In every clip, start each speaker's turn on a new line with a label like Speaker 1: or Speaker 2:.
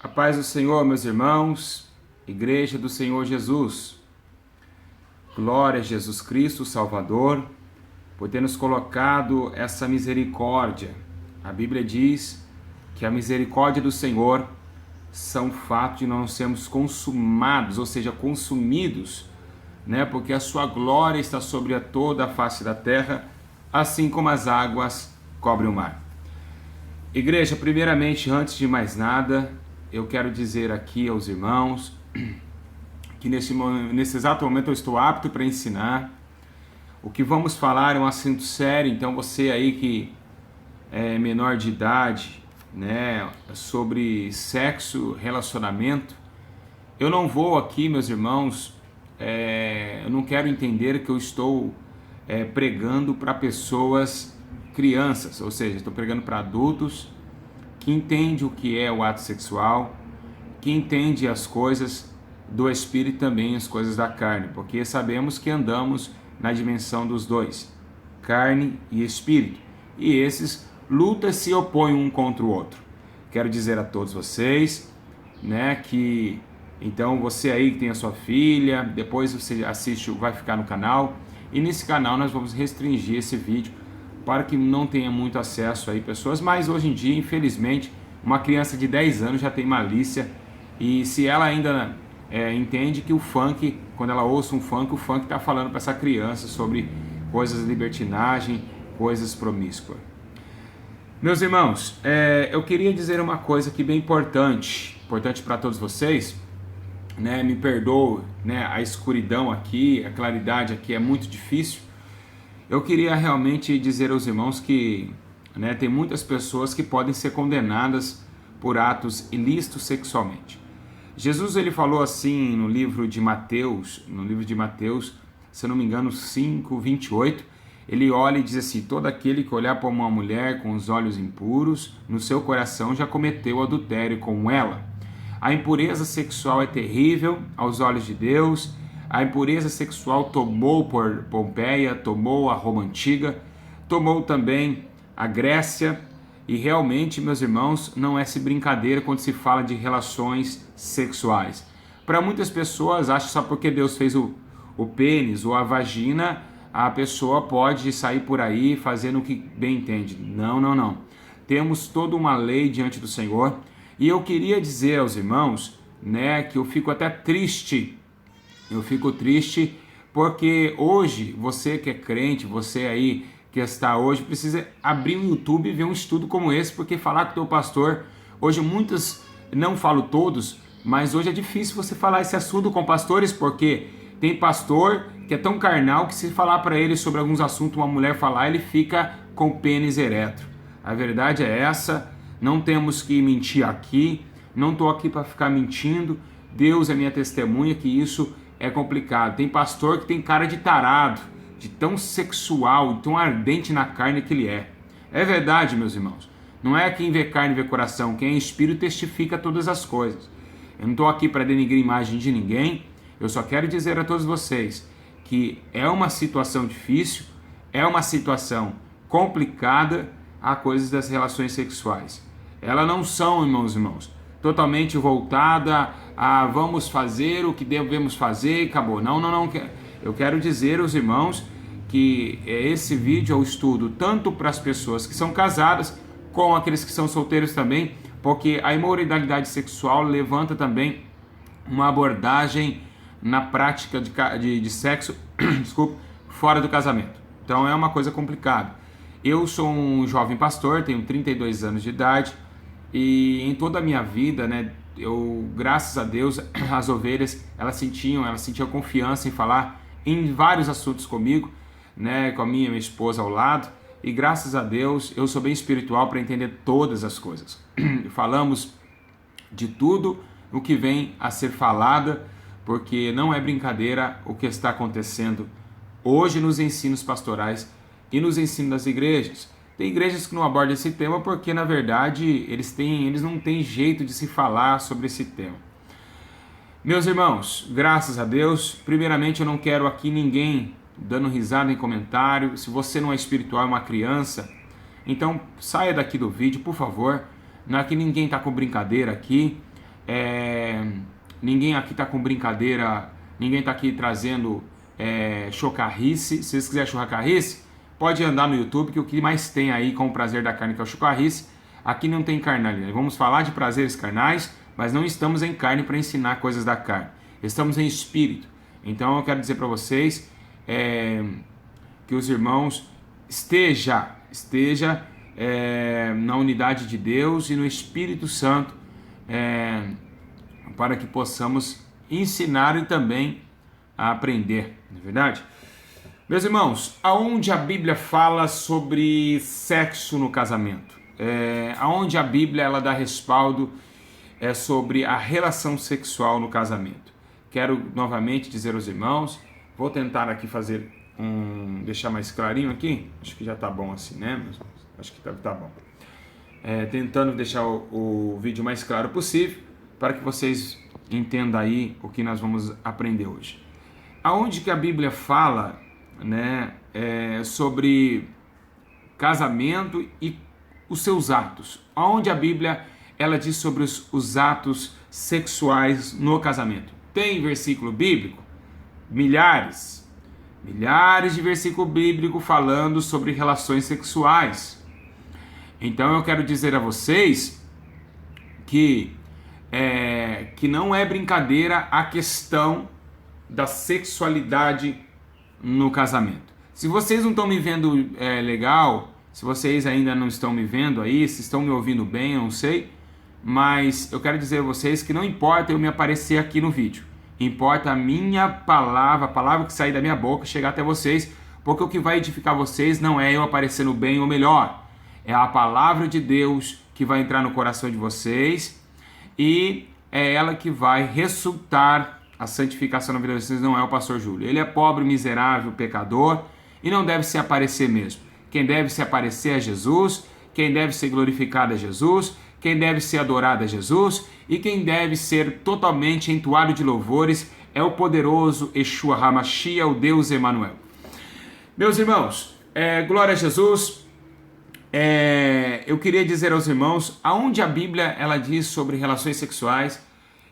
Speaker 1: A paz do Senhor, meus irmãos, Igreja do Senhor Jesus. Glória a Jesus Cristo, Salvador, por ter nos colocado essa misericórdia. A Bíblia diz que a misericórdia do Senhor são o fato de não sermos consumados, ou seja, consumidos, porque a sua glória está sobre toda a face da terra, assim como as águas cobrem o mar. Igreja, primeiramente, antes de mais nada, eu quero dizer aqui aos irmãos que nesse exato momento eu estou apto para ensinar. O que vamos falar é um assunto sério, então você aí que é menor de idade, sobre sexo, relacionamento, eu não vou aqui, meus irmãos, eu não quero entender que eu estou pregando para pessoas crianças, ou seja, estou pregando para adultos que entendem o que é o ato sexual, que entendem as coisas do espírito e também as coisas da carne, porque sabemos que andamos na dimensão dos dois, carne e espírito, e esses lutam e se opõem um contra o outro. Quero dizer a todos vocês, que então você aí que tem a sua filha, depois você assiste, vai ficar no canal, e nesse canal nós vamos restringir esse vídeo para que não tenha muito acesso aí pessoas, mas hoje em dia, infelizmente, uma criança de 10 anos já tem malícia, e se ela ainda entende que o funk, quando ela ouça um funk, o funk está falando para essa criança sobre coisas de libertinagem, coisas promíscuas. Meus irmãos, eu queria dizer uma coisa aqui bem importante para todos vocês, me perdoe, a escuridão aqui, a claridade aqui é muito difícil. Eu queria realmente dizer aos irmãos que tem muitas pessoas que podem ser condenadas por atos ilícitos sexualmente. Jesus ele falou assim no livro de Mateus, se eu não me engano 5:28, ele olha e diz assim: todo aquele que olhar para uma mulher com os olhos impuros, no seu coração já cometeu adultério com ela. A impureza sexual é terrível aos olhos de Deus. A impureza sexual tomou por Pompeia, tomou a Roma Antiga, tomou também a Grécia, e realmente, meus irmãos, não é brincadeira quando se fala de relações sexuais. Para muitas pessoas, acham que só porque Deus fez o pênis ou a vagina, a pessoa pode sair por aí fazendo o que bem entende. Não. Temos toda uma lei diante do Senhor, e eu queria dizer aos irmãos, que eu fico até triste. Eu fico triste porque hoje, você que é crente, você aí que está hoje, precisa abrir um YouTube e ver um estudo como esse, porque falar com o teu pastor, hoje muitos, não falo todos, mas hoje é difícil você falar esse assunto com pastores, porque tem pastor que é tão carnal que se falar para ele sobre alguns assuntos, uma mulher falar, ele fica com o pênis ereto. A verdade é essa, não temos que mentir aqui, não estou aqui para ficar mentindo, Deus é minha testemunha que isso é complicado. Tem pastor que tem cara de tarado, de tão sexual, tão ardente na carne que ele é. É verdade, meus irmãos. Não é quem vê carne vê coração, quem é espírito testifica todas as coisas. Eu não estou aqui para denigrir a imagem de ninguém, eu só quero dizer a todos vocês que é uma situação difícil, é uma situação complicada a coisas das relações sexuais. Elas não são, irmãos, totalmente voltada a vamos fazer o que devemos fazer e acabou. Não. Eu quero dizer aos irmãos que esse vídeo é o estudo tanto para as pessoas que são casadas, como aqueles que são solteiros também, porque a imoralidade sexual levanta também uma abordagem na prática de sexo fora do casamento. Então é uma coisa complicada. Eu sou um jovem pastor, tenho 32 anos de idade, e em toda a minha vida, eu, graças a Deus, as ovelhas, elas sentiam confiança em falar em vários assuntos comigo, com a minha esposa ao lado, e graças a Deus eu sou bem espiritual para entender todas as coisas. Falamos de tudo o que vem a ser falada, porque não é brincadeira o que está acontecendo hoje nos ensinos pastorais e nos ensinos das igrejas. Tem igrejas que não abordam esse tema porque, na verdade, eles não têm jeito de se falar sobre esse tema. Meus irmãos, graças a Deus, primeiramente eu não quero aqui ninguém dando risada em comentário. Se você não é espiritual, é uma criança, então saia daqui do vídeo, por favor. Não é que ninguém está com brincadeira aqui. Ninguém aqui está com brincadeira, ninguém está aqui trazendo chocarrice. Se vocês quiserem chocarrice, pode andar no YouTube, que o que mais tem aí com o prazer da carne, que é o chocarrice, aqui não tem carnalidade. Vamos falar de prazeres carnais, mas não estamos em carne para ensinar coisas da carne. Estamos em espírito. Então eu quero dizer para vocês que os irmãos esteja na unidade de Deus e no Espírito Santo, para que possamos ensinar e também aprender, não é verdade? Meus irmãos, aonde a Bíblia fala sobre sexo no casamento? Aonde a Bíblia ela dá respaldo sobre a relação sexual no casamento? Quero novamente dizer aos irmãos, vou tentar aqui fazer deixar mais clarinho aqui, acho que já tá bom assim, né, meus irmãos? Acho que tá bom. Tentando deixar o vídeo mais claro possível, para que vocês entendam aí o que nós vamos aprender hoje. Aonde que a Bíblia fala, né, sobre casamento e os seus atos? Aonde a Bíblia ela diz sobre os atos sexuais no casamento? Tem versículo bíblico? Milhares de versículos bíblicos falando sobre relações sexuais. Então eu quero dizer a vocês que não é brincadeira a questão da sexualidade no casamento. Se vocês não estão me vendo legal, se vocês ainda não estão me vendo aí, se estão me ouvindo bem, eu não sei, mas eu quero dizer a vocês que não importa eu me aparecer aqui no vídeo, importa a minha palavra, a palavra que sair da minha boca chegar até vocês, porque o que vai edificar vocês não é eu aparecendo bem ou melhor, é a palavra de Deus que vai entrar no coração de vocês e é ela que vai resultar a santificação na vida de vocês. Não é o pastor Júlio, ele é pobre, miserável, pecador e não deve se aparecer mesmo. Quem deve se aparecer é Jesus, quem deve ser glorificado é Jesus, quem deve ser adorado é Jesus e quem deve ser totalmente entoado de louvores é o poderoso Yeshua HaMashiach, o Deus Emanuel. Meus irmãos, glória a Jesus. Eu queria dizer aos irmãos aonde a Bíblia ela diz sobre relações sexuais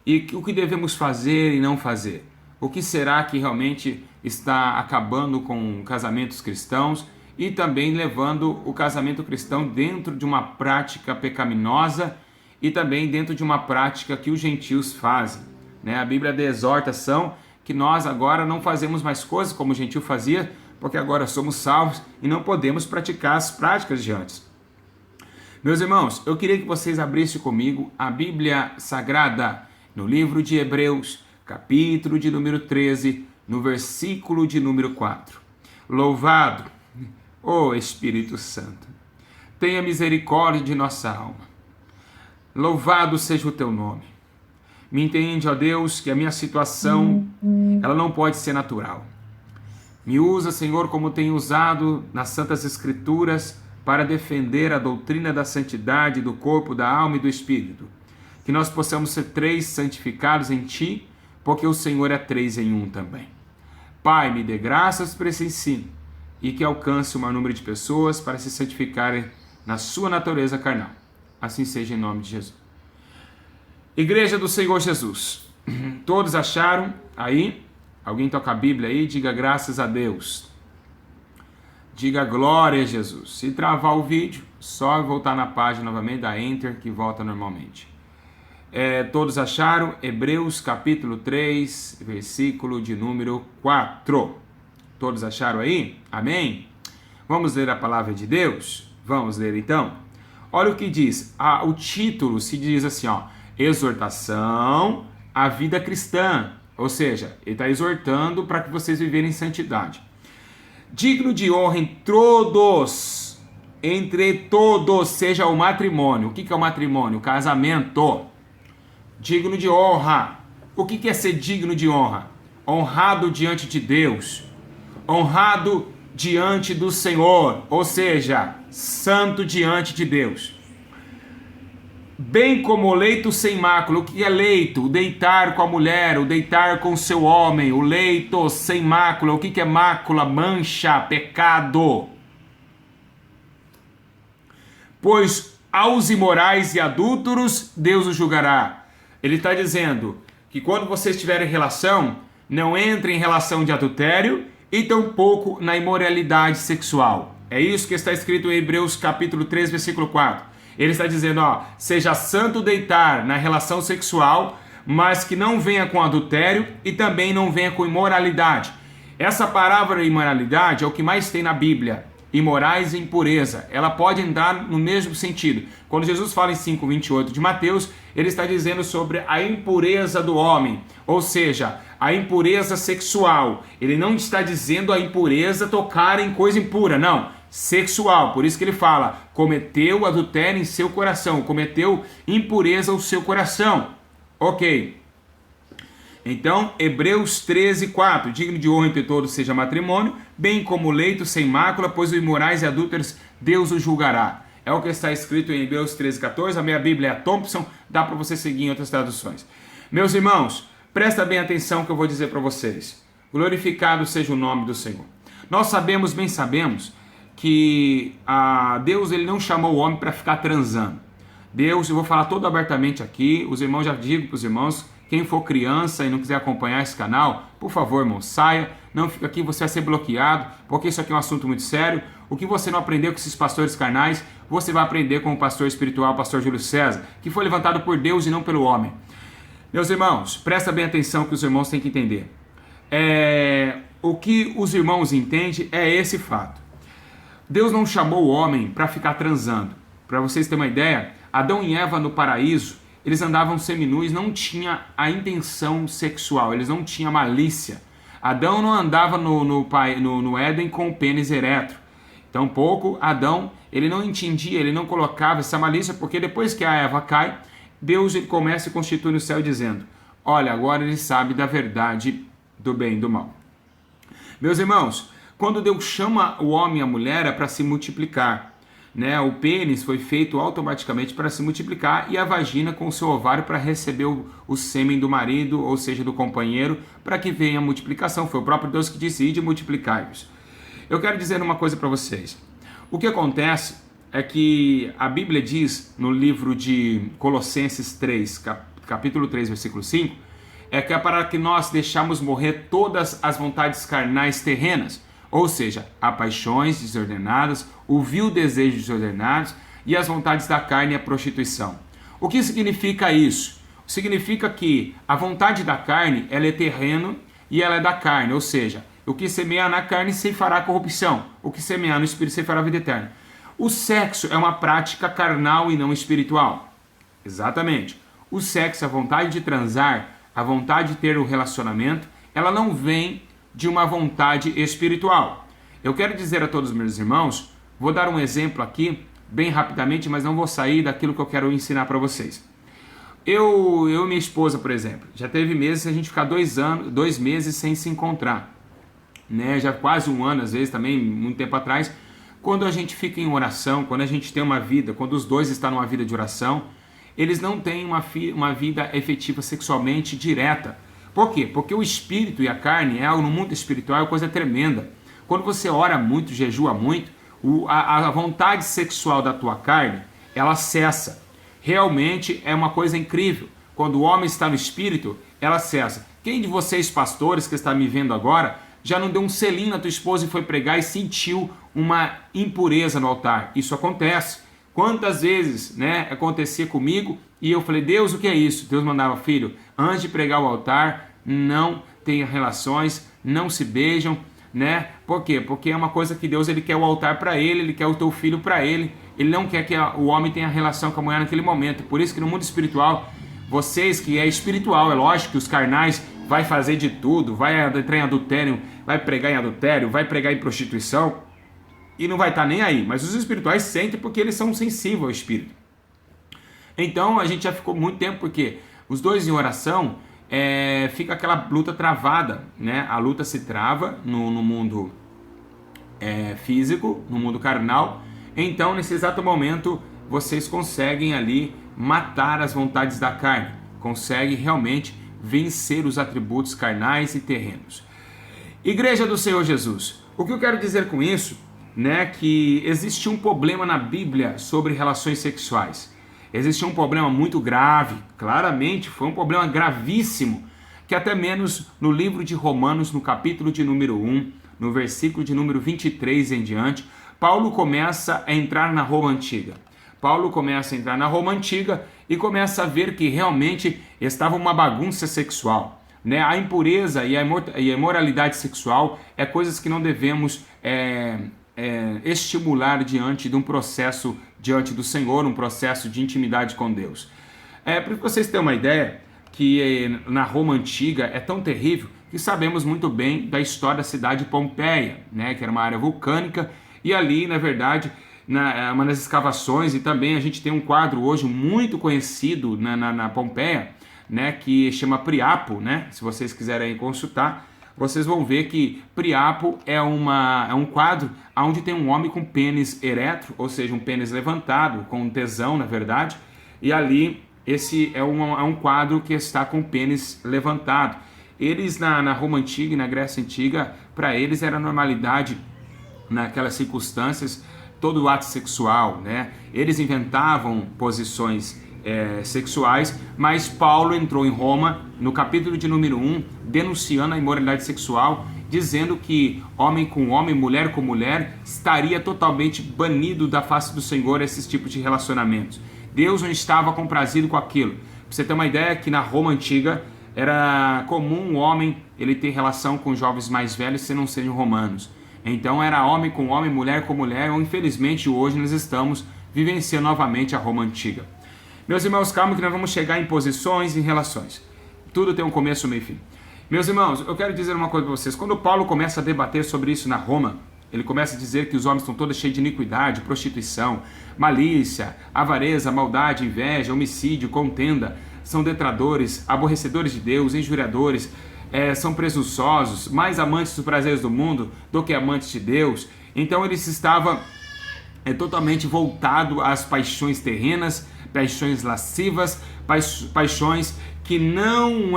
Speaker 1: e o que devemos fazer e não fazer. O que será que realmente está acabando com casamentos cristãos e também levando o casamento cristão dentro de uma prática pecaminosa e também dentro de uma prática que os gentios fazem, né? A Bíblia dá exortação que nós agora não fazemos mais coisas como o gentio fazia, porque agora somos salvos e não podemos praticar as práticas de antes. Meus irmãos, eu queria que vocês abrissem comigo a Bíblia Sagrada no livro de Hebreus, capítulo de número 13, no versículo de número 4. Louvado, ó Espírito Santo, tenha misericórdia de nossa alma. Louvado seja o teu nome. Me entende, ó Deus, que a minha situação, ela não pode ser natural. Me usa, Senhor, como tem usado nas Santas Escrituras para defender a doutrina da santidade do corpo, da alma e do espírito. Que nós possamos ser 3 santificados em Ti, porque o Senhor é 3 em 1 também. Pai, me dê graças por esse ensino e que alcance o maior número de pessoas para se santificarem na sua natureza carnal. Assim seja em nome de Jesus. Igreja do Senhor Jesus, todos acharam aí? Alguém toca a Bíblia aí? Diga graças a Deus. Diga glória a Jesus. Se travar o vídeo, só voltar na página novamente, dá Enter que volta normalmente. Todos acharam? Hebreus capítulo 3, versículo de número 4. Todos acharam aí? Amém? Vamos ler a palavra de Deus? Vamos ler então? Olha o que diz. O título se diz assim, exortação à vida cristã. Ou seja, ele está exortando para que vocês viverem em santidade. Digno de honra entre todos, seja o matrimônio. O que é o matrimônio? O casamento. Digno de honra. O que é ser digno de honra? Honrado diante de Deus. Honrado diante do Senhor. Ou seja, santo diante de Deus. Bem como o leito sem mácula. O que é leito? O deitar com a mulher, o deitar com o seu homem. O leito sem mácula. O que é mácula? Mancha, pecado. Pois aos imorais e adúlteros Deus os julgará. Ele está dizendo que quando vocês tiverem relação, não entrem em relação de adultério e tampouco na imoralidade sexual. É isso que está escrito em Hebreus capítulo 3, versículo 4. Ele está dizendo, seja santo deitar na relação sexual, mas que não venha com adultério e também não venha com imoralidade. Essa palavra imoralidade é o que mais tem na Bíblia. Imorais e impureza. Ela pode entrar no mesmo sentido. Quando Jesus fala em 5:28 de Mateus, ele está dizendo sobre a impureza do homem, ou seja, a impureza sexual. Ele não está dizendo a impureza tocar em coisa impura, não. Sexual. Por isso que ele fala, cometeu adultério em seu coração, cometeu impureza o seu coração. Ok. Então, Hebreus 13:4, digno de honra entre todos seja matrimônio, bem como leito sem mácula, pois os imorais e adúlteros Deus os julgará. É o que está escrito em Hebreus 13:14, a minha Bíblia é a Thompson, dá para você seguir em outras traduções. Meus irmãos, presta bem atenção que eu vou dizer para vocês. Glorificado seja o nome do Senhor. Nós sabemos, bem sabemos, que Deus ele não chamou o homem para ficar transando. Deus, eu vou falar todo abertamente aqui, os irmãos, já digo para os irmãos, quem for criança e não quiser acompanhar esse canal, por favor, irmão, saia, não fica aqui, você vai ser bloqueado, porque isso aqui é um assunto muito sério. O que você não aprendeu com esses pastores carnais, você vai aprender com o pastor espiritual, o pastor Júlio César, que foi levantado por Deus e não pelo homem. Meus irmãos, presta bem atenção que os irmãos têm que entender. O que os irmãos entendem é esse fato. Deus não chamou o homem para ficar transando. Para vocês terem uma ideia, Adão e Eva no paraíso, eles andavam seminus, não tinha a intenção sexual, eles não tinham malícia. Adão não andava no Éden com o pênis ereto. Tampouco Adão, ele não entendia, ele não colocava essa malícia, porque depois que a Eva cai, Deus ele começa a constituir no céu dizendo, olha, agora ele sabe da verdade do bem e do mal. Meus irmãos, quando Deus chama o homem e a mulher é para se multiplicar. O pênis foi feito automaticamente para se multiplicar e a vagina com o seu ovário para receber o sêmen do marido, ou seja, do companheiro, para que venha a multiplicação. Foi o próprio Deus que disse, ide multiplicai-vos. Eu quero dizer uma coisa para vocês. O que acontece é que a Bíblia diz no livro de Colossenses 3, capítulo 3, versículo 5, é que é para que nós deixamos morrer todas as vontades carnais terrenas, ou seja, as paixões desordenadas, o vil desejo desordenado e as vontades da carne e a prostituição. O que significa isso? Significa que a vontade da carne ela é terreno e ela é da carne, ou seja, o que semear na carne se fará corrupção, o que semear no espírito se fará vida eterna. O sexo é uma prática carnal e não espiritual. Exatamente. O sexo, a vontade de transar, a vontade de ter um relacionamento, ela não vem de uma vontade espiritual. Eu quero dizer a todos os meus irmãos, vou dar um exemplo aqui, bem rapidamente, mas não vou sair daquilo que eu quero ensinar para vocês. Eu e minha esposa, por exemplo, já teve meses a gente ficar 2 meses sem se encontrar. Já quase um ano, às vezes também, muito tempo atrás, quando a gente fica em oração, quando a gente tem uma vida, quando os dois estão numa vida de oração, eles não têm uma vida efetiva sexualmente direta. Por quê? Porque o espírito e a carne é algo no mundo espiritual, é uma coisa tremenda. Quando você ora muito, jejua muito, a vontade sexual da tua carne, ela cessa. Realmente é uma coisa incrível. Quando o homem está no espírito, ela cessa. Quem de vocês, pastores, que está me vendo agora, já não deu um selinho na tua esposa e foi pregar e sentiu uma impureza no altar? Isso acontece. Quantas vezes acontecia comigo e eu falei, Deus, o que é isso? Deus mandava, filho, antes de pregar o altar, não tenha relações, não se beijam, Por quê? Porque é uma coisa que Deus ele quer o altar para ele quer o teu filho para ele não quer que o homem tenha relação com a mulher naquele momento. Por isso que no mundo espiritual, vocês que é espiritual, é lógico que os carnais vai fazer de tudo, vai entrar em adultério, vai pregar em adultério, vai pregar em prostituição, e não vai estar nem aí, mas os espirituais sentem porque eles são sensíveis ao espírito. Então a gente já ficou muito tempo, porque os dois em oração, fica aquela luta travada, A luta se trava no mundo físico, no mundo carnal. Então nesse exato momento vocês conseguem ali matar as vontades da carne, conseguem realmente vencer os atributos carnais e terrenos. Igreja do Senhor Jesus, o que eu quero dizer com isso, que existe um problema na Bíblia sobre relações sexuais. Existia um problema muito grave, claramente, foi um problema gravíssimo, que até menos no livro de Romanos, no capítulo de número 1, no versículo de número 23 em diante, Paulo começa a entrar na Roma Antiga. Paulo começa a entrar na Roma Antiga e começa a ver que realmente estava uma bagunça sexual. Né? A impureza e a imoralidade sexual é coisas que não devemos estimular diante de um processo diante do Senhor, um processo de intimidade com Deus. Para que vocês terem uma ideia, que na Roma Antiga é tão terrível que sabemos muito bem da história da cidade de Pompeia, né? Que era uma área vulcânica, e ali, na verdade, uma das escavações, e também a gente tem um quadro hoje muito conhecido na Pompeia, né, que chama Priapo, né? Se vocês quiserem consultar, vocês vão ver que Priapo é um quadro onde tem um homem com pênis ereto, ou seja, um pênis levantado, com tesão, na verdade, e ali esse é um quadro que está com o pênis levantado. Eles na Roma Antiga e na Grécia Antiga, para eles era normalidade, naquelas circunstâncias, todo o ato sexual, né? Eles inventavam posições sexuais, mas Paulo entrou em Roma, no capítulo de número 1, denunciando a imoralidade sexual, dizendo que homem com homem, mulher com mulher, estaria totalmente banido da face do Senhor esses tipos de relacionamentos. Deus não estava comprazido com aquilo. Pra você ter uma ideia, que na Roma Antiga era comum um homem ele ter relação com jovens mais velhos se não sejam romanos. Então era homem com homem, mulher com mulher, ou infelizmente hoje nós estamos vivenciando novamente a Roma Antiga. Meus irmãos, calma que nós vamos chegar em posições e em relações. Tudo tem um começo, meio e fim. Meus irmãos, eu quero dizer uma coisa para vocês. Quando Paulo começa a debater sobre isso na Roma, ele começa a dizer que os homens estão todos cheios de iniquidade, prostituição, malícia, avareza, maldade, inveja, homicídio, contenda, são detratores, aborrecedores de Deus, injuriadores, são presunçosos, mais amantes dos prazeres do mundo do que amantes de Deus. Então ele estava totalmente voltado às paixões terrenas, paixões lascivas, paixões que não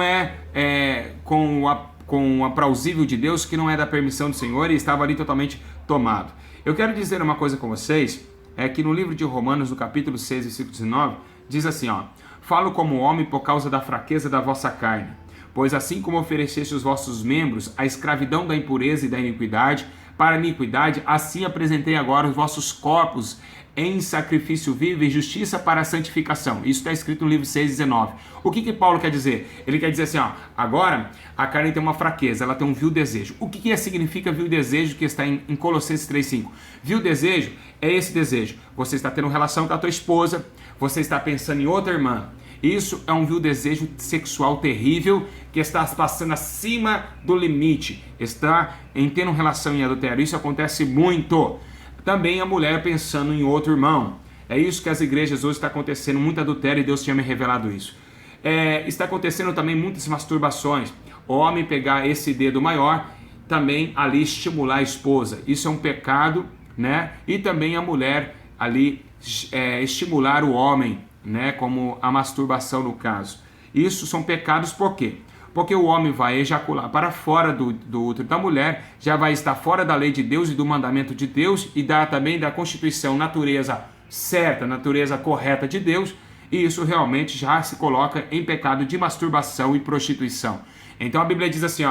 Speaker 1: com o aprausível de Deus, que não é da permissão do Senhor, e estava ali totalmente tomado. Eu quero dizer uma coisa com vocês, que no livro de Romanos, no capítulo 6, versículo 19, diz assim, falo como homem por causa da fraqueza da vossa carne, pois assim como ofereceste os vossos membros à escravidão da impureza e da iniquidade, para a iniquidade, assim apresentei agora os vossos corpos em sacrifício vivo e justiça para a santificação. Isso está escrito no livro 6,19. O que Paulo quer dizer? Ele quer dizer assim, agora a carne tem uma fraqueza, ela tem um vil desejo. O que significa vil desejo, que está em Colossenses 3,5? Vil desejo é esse desejo. Você está tendo relação com a tua esposa, você está pensando em outra irmã. Isso é um vil desejo sexual terrível que está passando acima do limite. Está tendo relação em adultério. Isso acontece muito. Também a mulher pensando em outro irmão. É isso que as igrejas hoje está acontecendo, muito adultério, e Deus tinha me revelado isso. Está acontecendo também muitas masturbações. O homem pegar esse dedo maior, também ali estimular a esposa. Isso é um pecado, né? E também a mulher ali estimular o homem, né? Como a masturbação no caso. Isso são pecados por quê? Porque o homem vai ejacular para fora do útero da mulher, já vai estar fora da lei de Deus e do mandamento de Deus, e também da constituição, natureza certa, natureza correta de Deus, e isso realmente já se coloca em pecado de masturbação e prostituição. Então a Bíblia diz assim,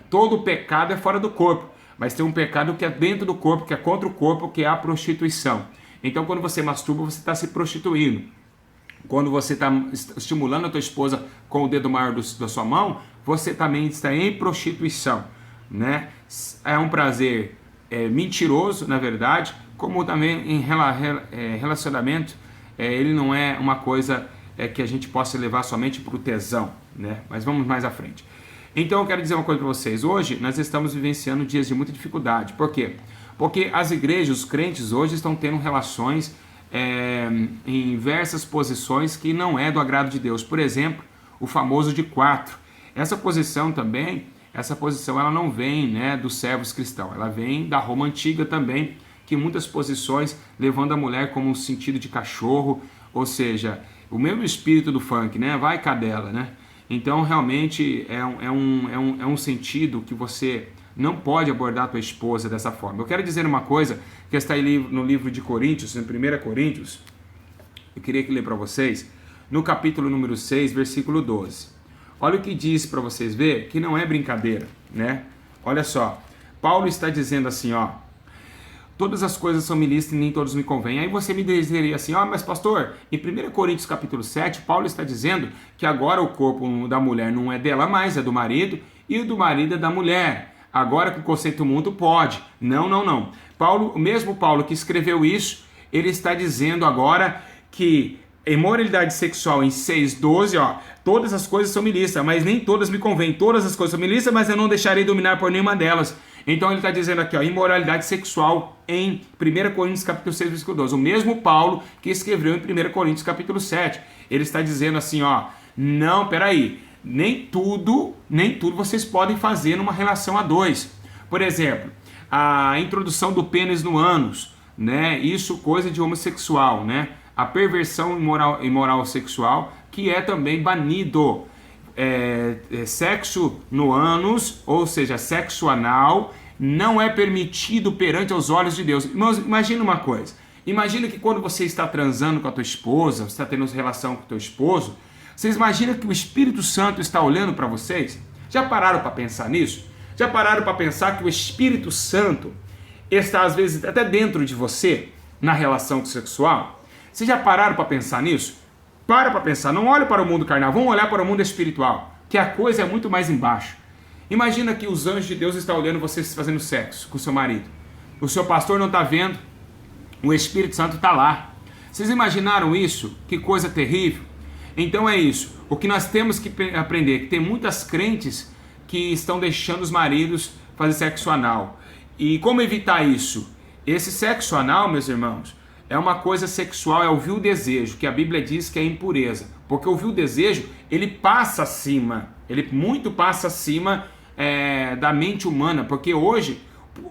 Speaker 1: todo pecado é fora do corpo, mas tem um pecado que é dentro do corpo, que é contra o corpo, que é a prostituição. Então quando você masturba, você está se prostituindo. Quando você está estimulando a tua esposa com o dedo maior da sua mão, você também está em prostituição, né? É um prazer mentiroso, na verdade, como também em relacionamento, ele não é uma coisa que a gente possa levar somente para o tesão, né? Mas vamos mais à frente. Então eu quero dizer uma coisa para vocês. Hoje nós estamos vivenciando dias de muita dificuldade. Por quê? Porque as igrejas, os crentes hoje estão tendo relações em diversas posições que não é do agrado de Deus. Por exemplo, o famoso de 4. Essa posição ela não vem, né, dos servos cristãos, ela vem da Roma Antiga também, que muitas posições levando a mulher como um sentido de cachorro, ou seja, o mesmo espírito do funk, né, vai cadela, né? Então realmente é um sentido que você não pode abordar a tua esposa dessa forma. Eu quero dizer uma coisa que está aí no livro de Coríntios, em 1 Coríntios, eu queria ler para vocês, no capítulo número 6, versículo 12. Olha o que diz para vocês verem, que não é brincadeira, né? Olha só, Paulo está dizendo assim, ó, todas as coisas são me lícitas e nem todos me convêm. Aí você me dizeria assim, mas pastor, em 1 Coríntios capítulo 7, Paulo está dizendo que agora o corpo da mulher não é dela mais, é do marido, e o do marido é da mulher. Agora que o conceito mundo pode. Não. Paulo, o mesmo Paulo que escreveu isso, ele está dizendo agora que imoralidade sexual em 6:12, todas as coisas são me lícitas, mas nem todas me convêm. Todas as coisas são me lícitas, mas eu não deixarei dominar por nenhuma delas. Então ele está dizendo aqui, imoralidade sexual em 1 Coríntios capítulo 6, versículo 12. O mesmo Paulo que escreveu em 1 Coríntios capítulo 7. Ele está dizendo assim, não, peraí, nem tudo vocês podem fazer numa relação a dois. Por exemplo, a introdução do pênis no ânus, né? Isso coisa de homossexual, né? A perversão imoral sexual, que é também banido. Sexo no ânus, ou seja, sexo anal, não é permitido perante os olhos de Deus. Irmãos, imagina uma coisa. Imagina que quando você está transando com a tua esposa, você está tendo relação com o teu esposo, vocês imaginam que o Espírito Santo está olhando para vocês? Já pararam para pensar nisso? Já pararam para pensar que o Espírito Santo está, às vezes, até dentro de você, na relação sexual? Vocês já pararam para pensar nisso? Para pensar, não olhe para o mundo carnal, vamos olhar para o mundo espiritual, que a coisa é muito mais embaixo. Imagina que os anjos de Deus estão olhando vocês fazendo sexo com o seu marido. O seu pastor não está vendo, o Espírito Santo está lá. Vocês imaginaram isso? Que coisa terrível. Então é isso. O que nós temos que aprender é que tem muitas crentes que estão deixando os maridos fazer sexo anal. E como evitar isso? Esse sexo anal, meus irmãos, é uma coisa sexual, é o vil desejo, que a Bíblia diz que é impureza. Porque o vil desejo, ele passa acima, ele muito passa acima da mente humana. Porque hoje,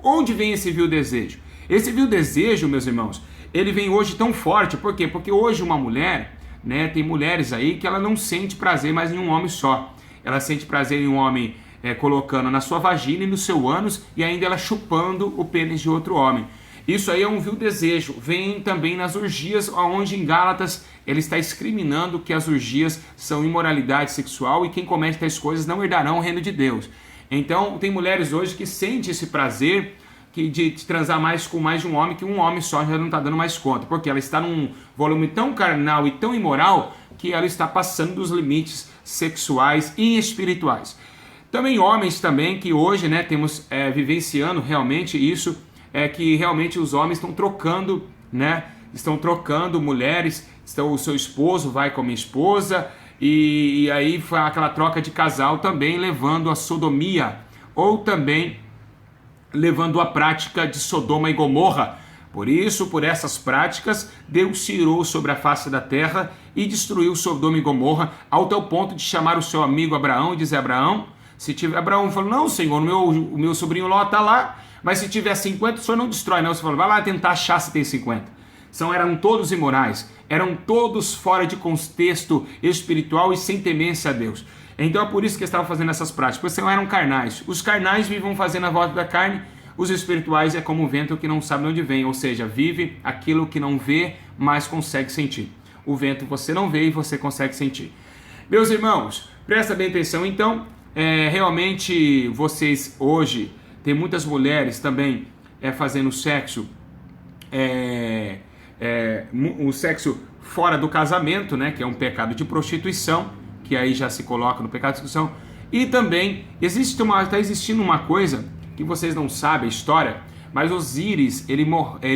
Speaker 1: onde vem esse vil desejo? Esse vil desejo, meus irmãos, ele vem hoje tão forte. Por quê? Porque hoje uma mulher, né, tem mulheres aí que ela não sente prazer mais em um homem só. Ela sente prazer em um homem colocando na sua vagina e no seu ânus, e ainda ela chupando o pênis de outro homem. Isso aí é um vil desejo. Vem também nas orgias, onde em Gálatas ele está discriminando que as orgias são imoralidade sexual e quem comete tais coisas não herdarão o reino de Deus. Então tem mulheres hoje que sentem esse prazer de transar com mais de um homem, que um homem só já não está dando mais conta, porque ela está num volume tão carnal e tão imoral que ela está passando dos limites sexuais e espirituais. Também homens também que hoje, né, temos vivenciando realmente isso, que realmente os homens estão trocando, né? Estão trocando mulheres, o seu esposo vai com a minha esposa, e aí foi aquela troca de casal também levando a sodomia, ou também levando a prática de Sodoma e Gomorra. Por isso, por essas práticas, Deus se irou sobre a face da terra e destruiu Sodoma e Gomorra, ao tal ponto de chamar o seu amigo Abraão e dizer: Abraão, Abraão falou: não, Senhor, o meu sobrinho Ló está lá, mas se tiver 50, o senhor não destrói, não. Você falou: vai lá tentar achar se tem 50. Eram todos imorais, eram todos fora de contexto espiritual e sem temência a Deus. Então é por isso que eles estavam fazendo essas práticas, porque eram carnais. Os carnais vivam fazendo a volta da carne, os espirituais é como o vento que não sabe de onde vem, ou seja, vive aquilo que não vê, mas consegue sentir. O vento você não vê e você consegue sentir. Meus irmãos, presta bem atenção. Então, realmente vocês hoje, tem muitas mulheres também fazendo sexo, o sexo fora do casamento, né, que é um pecado de prostituição, que aí já se coloca no pecado de prostituição. E também está existindo uma coisa que vocês não sabem a história, mas Osíris, ele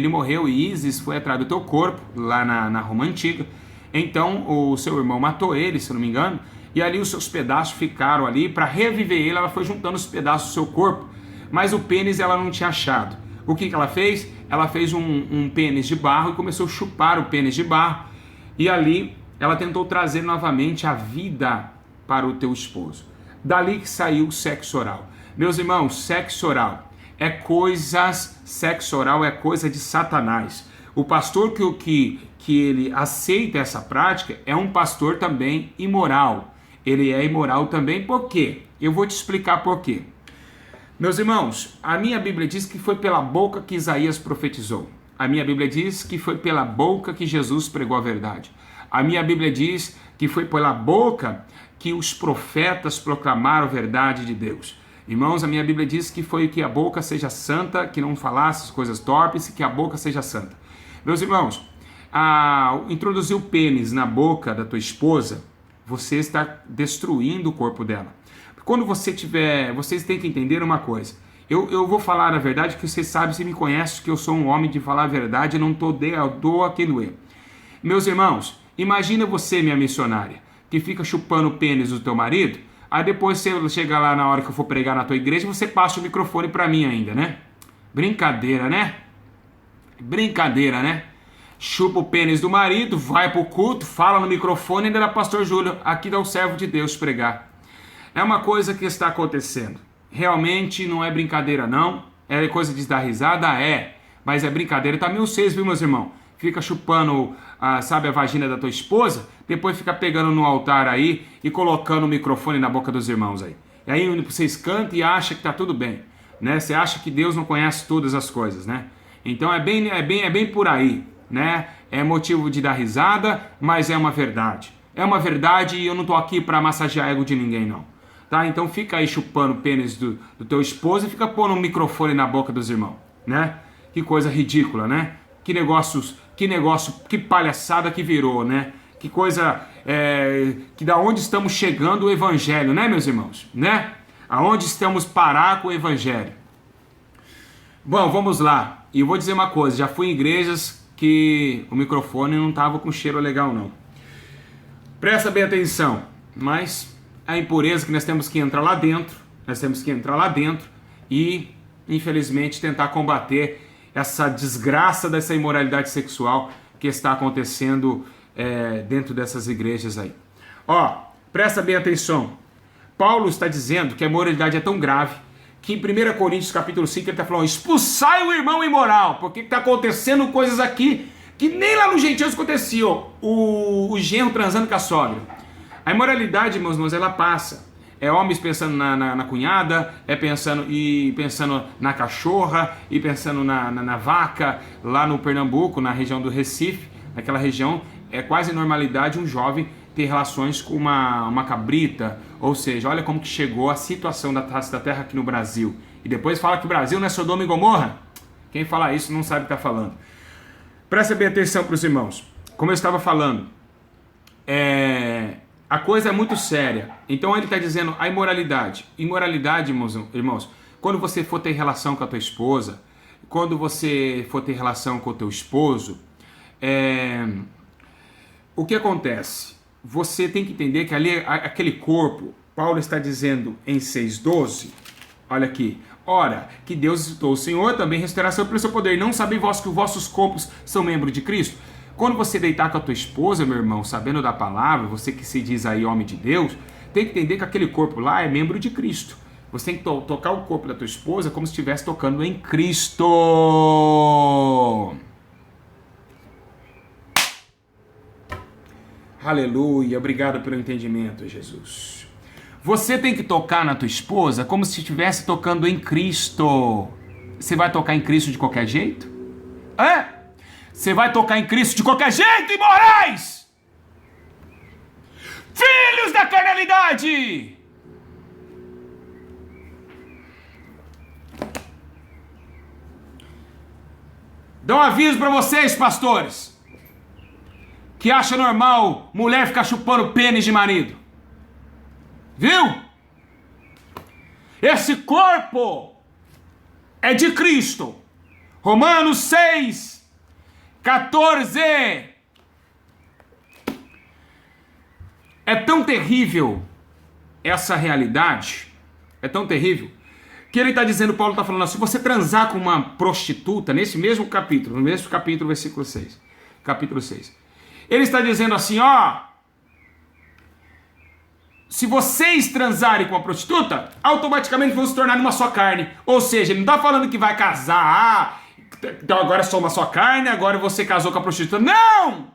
Speaker 1: morreu e Ísis foi atrás do teu corpo, lá na Roma Antiga. Então o seu irmão matou ele, se não me engano, e ali os seus pedaços ficaram ali. Para reviver ele, ela foi juntando os pedaços do seu corpo, mas o pênis ela não tinha achado. O que ela fez? Ela fez um pênis de barro e começou a chupar o pênis de barro, e ali ela tentou trazer novamente a vida para o teu esposo. Dali que saiu o sexo oral. Meus irmãos, sexo oral é coisa de Satanás. O pastor que ele aceita essa prática é um pastor também imoral. Ele é imoral também, por quê? Eu vou te explicar por quê. Meus irmãos, a minha Bíblia diz que foi pela boca que Isaías profetizou. A minha Bíblia diz que foi pela boca que Jesus pregou a verdade. A minha Bíblia diz que foi pela boca que os profetas proclamaram a verdade de Deus. Irmãos, a minha Bíblia diz que foi que a boca seja santa, que não falasse coisas torpes, que a boca seja santa. Meus irmãos, introduzir o pênis na boca da tua esposa, você está destruindo o corpo dela. Quando você tiver, vocês têm que entender uma coisa. Eu vou falar a verdade, que vocês sabem, se me conhecem, que eu sou um homem de falar a verdade, eu não dou a quem doer. Meus irmãos, imagina você, minha missionária, que fica chupando o pênis do teu marido, aí depois você chega lá na hora que eu for pregar na tua igreja, você passa o microfone pra mim ainda, né? Brincadeira, né? Brincadeira, né? Chupa o pênis do marido, vai pro culto, fala no microfone, ainda dá pastor Júlio, aqui dá o servo de Deus pregar. É uma coisa que está acontecendo. Realmente não é brincadeira não, é coisa de dar risada, mas é brincadeira também vocês, viu, meus irmãos? Fica chupando, sabe, a vagina da tua esposa, depois fica pegando no altar aí e colocando o microfone na boca dos irmãos aí. E aí vocês cantam e acham que tá tudo bem, né? Você acha que Deus não conhece todas as coisas, né? Então é bem por aí, né? É motivo de dar risada, mas é uma verdade. É uma verdade e eu não tô aqui para massagear ego de ninguém não. Tá? Então fica aí chupando o pênis do teu esposo e fica pondo um microfone na boca dos irmãos, né? Que coisa ridícula, né? Que negócio, que palhaçada que virou, né? Que coisa, que da onde estamos chegando o evangelho, né, meus irmãos? Né? Aonde estamos parar com o evangelho? Bom, vamos lá. E eu vou dizer uma coisa, já fui em igrejas que o microfone não tava com cheiro legal, não. Presta bem atenção, mas a impureza que nós temos que entrar lá dentro, e, infelizmente, tentar combater essa desgraça dessa imoralidade sexual que está acontecendo dentro dessas igrejas aí. Ó, presta bem atenção. Paulo está dizendo que a imoralidade é tão grave que em 1 Coríntios capítulo 5 ele está falando, expulsai o irmão imoral, porque está acontecendo coisas aqui que nem lá no gentios aconteciam, o genro transando com a sogra. A imoralidade, meus irmãos, ela passa. É homens pensando na cunhada, pensando na cachorra, e pensando na vaca, lá no Pernambuco, na região do Recife, naquela região, é quase normalidade um jovem ter relações com uma cabrita, ou seja, olha como que chegou a situação da face da terra aqui no Brasil. E depois fala que o Brasil não é Sodoma e Gomorra. Quem fala isso não sabe o que está falando. Presta bem atenção para os irmãos. Como eu estava falando, a coisa é muito séria. Então ele está dizendo a imoralidade. Imoralidade, irmãos, quando você for ter relação com a tua esposa, quando você for ter relação com o teu esposo, o que acontece? Você tem que entender que ali, aquele corpo, Paulo está dizendo em 6,12, olha aqui, ora, que Deus exaltou o Senhor, também restauração pelo seu poder. Não sabem vós que os vossos corpos são membros de Cristo? Quando você deitar com a tua esposa, meu irmão, sabendo da palavra, você que se diz aí homem de Deus, tem que entender que aquele corpo lá é membro de Cristo. Você tem que tocar o corpo da tua esposa como se estivesse tocando em Cristo. Aleluia, obrigado pelo entendimento, Jesus. Você tem que tocar na tua esposa como se estivesse tocando em Cristo. Você vai tocar em Cristo de qualquer jeito? Você vai tocar em Cristo de qualquer jeito, imorais! Filhos da carnalidade! Dá um aviso para vocês, pastores, que acha normal mulher ficar chupando pênis de marido. Viu? Esse corpo é de Cristo. Romanos 6, 14. É tão terrível essa realidade, é tão terrível, que ele está dizendo, Paulo está falando assim, se você transar com uma prostituta, nesse mesmo capítulo, no mesmo capítulo, versículo 6, capítulo 6, ele está dizendo assim, se vocês transarem com uma prostituta, automaticamente vão se tornar uma só carne. Ou seja, ele não está falando que vai casar, então agora é só uma só carne, agora você casou com a prostituta. Não!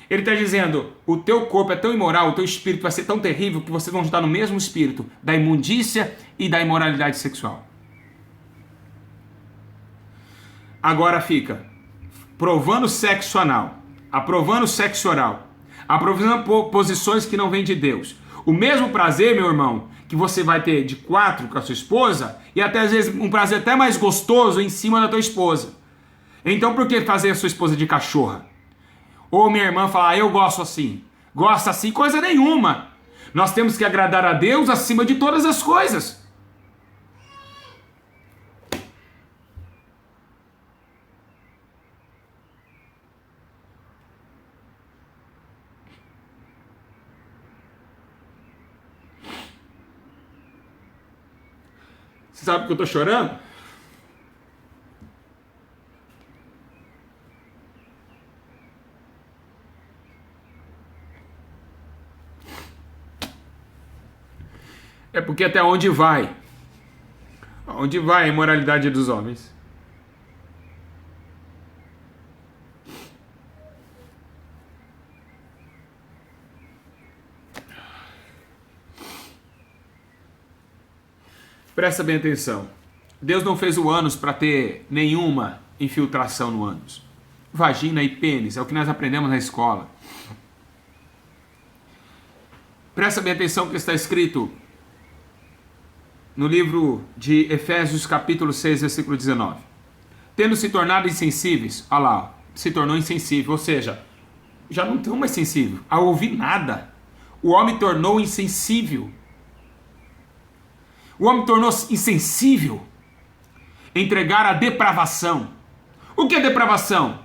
Speaker 1: Ele está dizendo, o teu corpo é tão imoral, o teu espírito vai ser tão terrível que vocês vão estar no mesmo espírito da imundícia e da imoralidade sexual. Agora fica, provando sexo anal, aprovando sexo oral, aprovando posições que não vêm de Deus. O mesmo prazer, meu irmão, que você vai ter de 4 com a sua esposa, e até às vezes um prazer até mais gostoso em cima da tua esposa. Então por que fazer a sua esposa de cachorra? Ou minha irmã falar, eu gosto assim. Gosta assim, coisa nenhuma. Nós temos que agradar a Deus acima de todas as coisas. Você sabe que eu tô chorando? É porque até onde vai? Onde vai a imoralidade dos homens? Presta bem atenção. Deus não fez o ânus para ter nenhuma infiltração no ânus. Vagina e pênis, é o que nós aprendemos na escola. Presta bem atenção que está escrito no livro de Efésios capítulo 6, versículo 19. Tendo se tornado insensíveis, olha lá, se tornou insensível, ou seja, já não estão mais sensível a ouvir nada. O homem tornou insensível. O homem tornou insensível. Entregar a depravação. O que é depravação?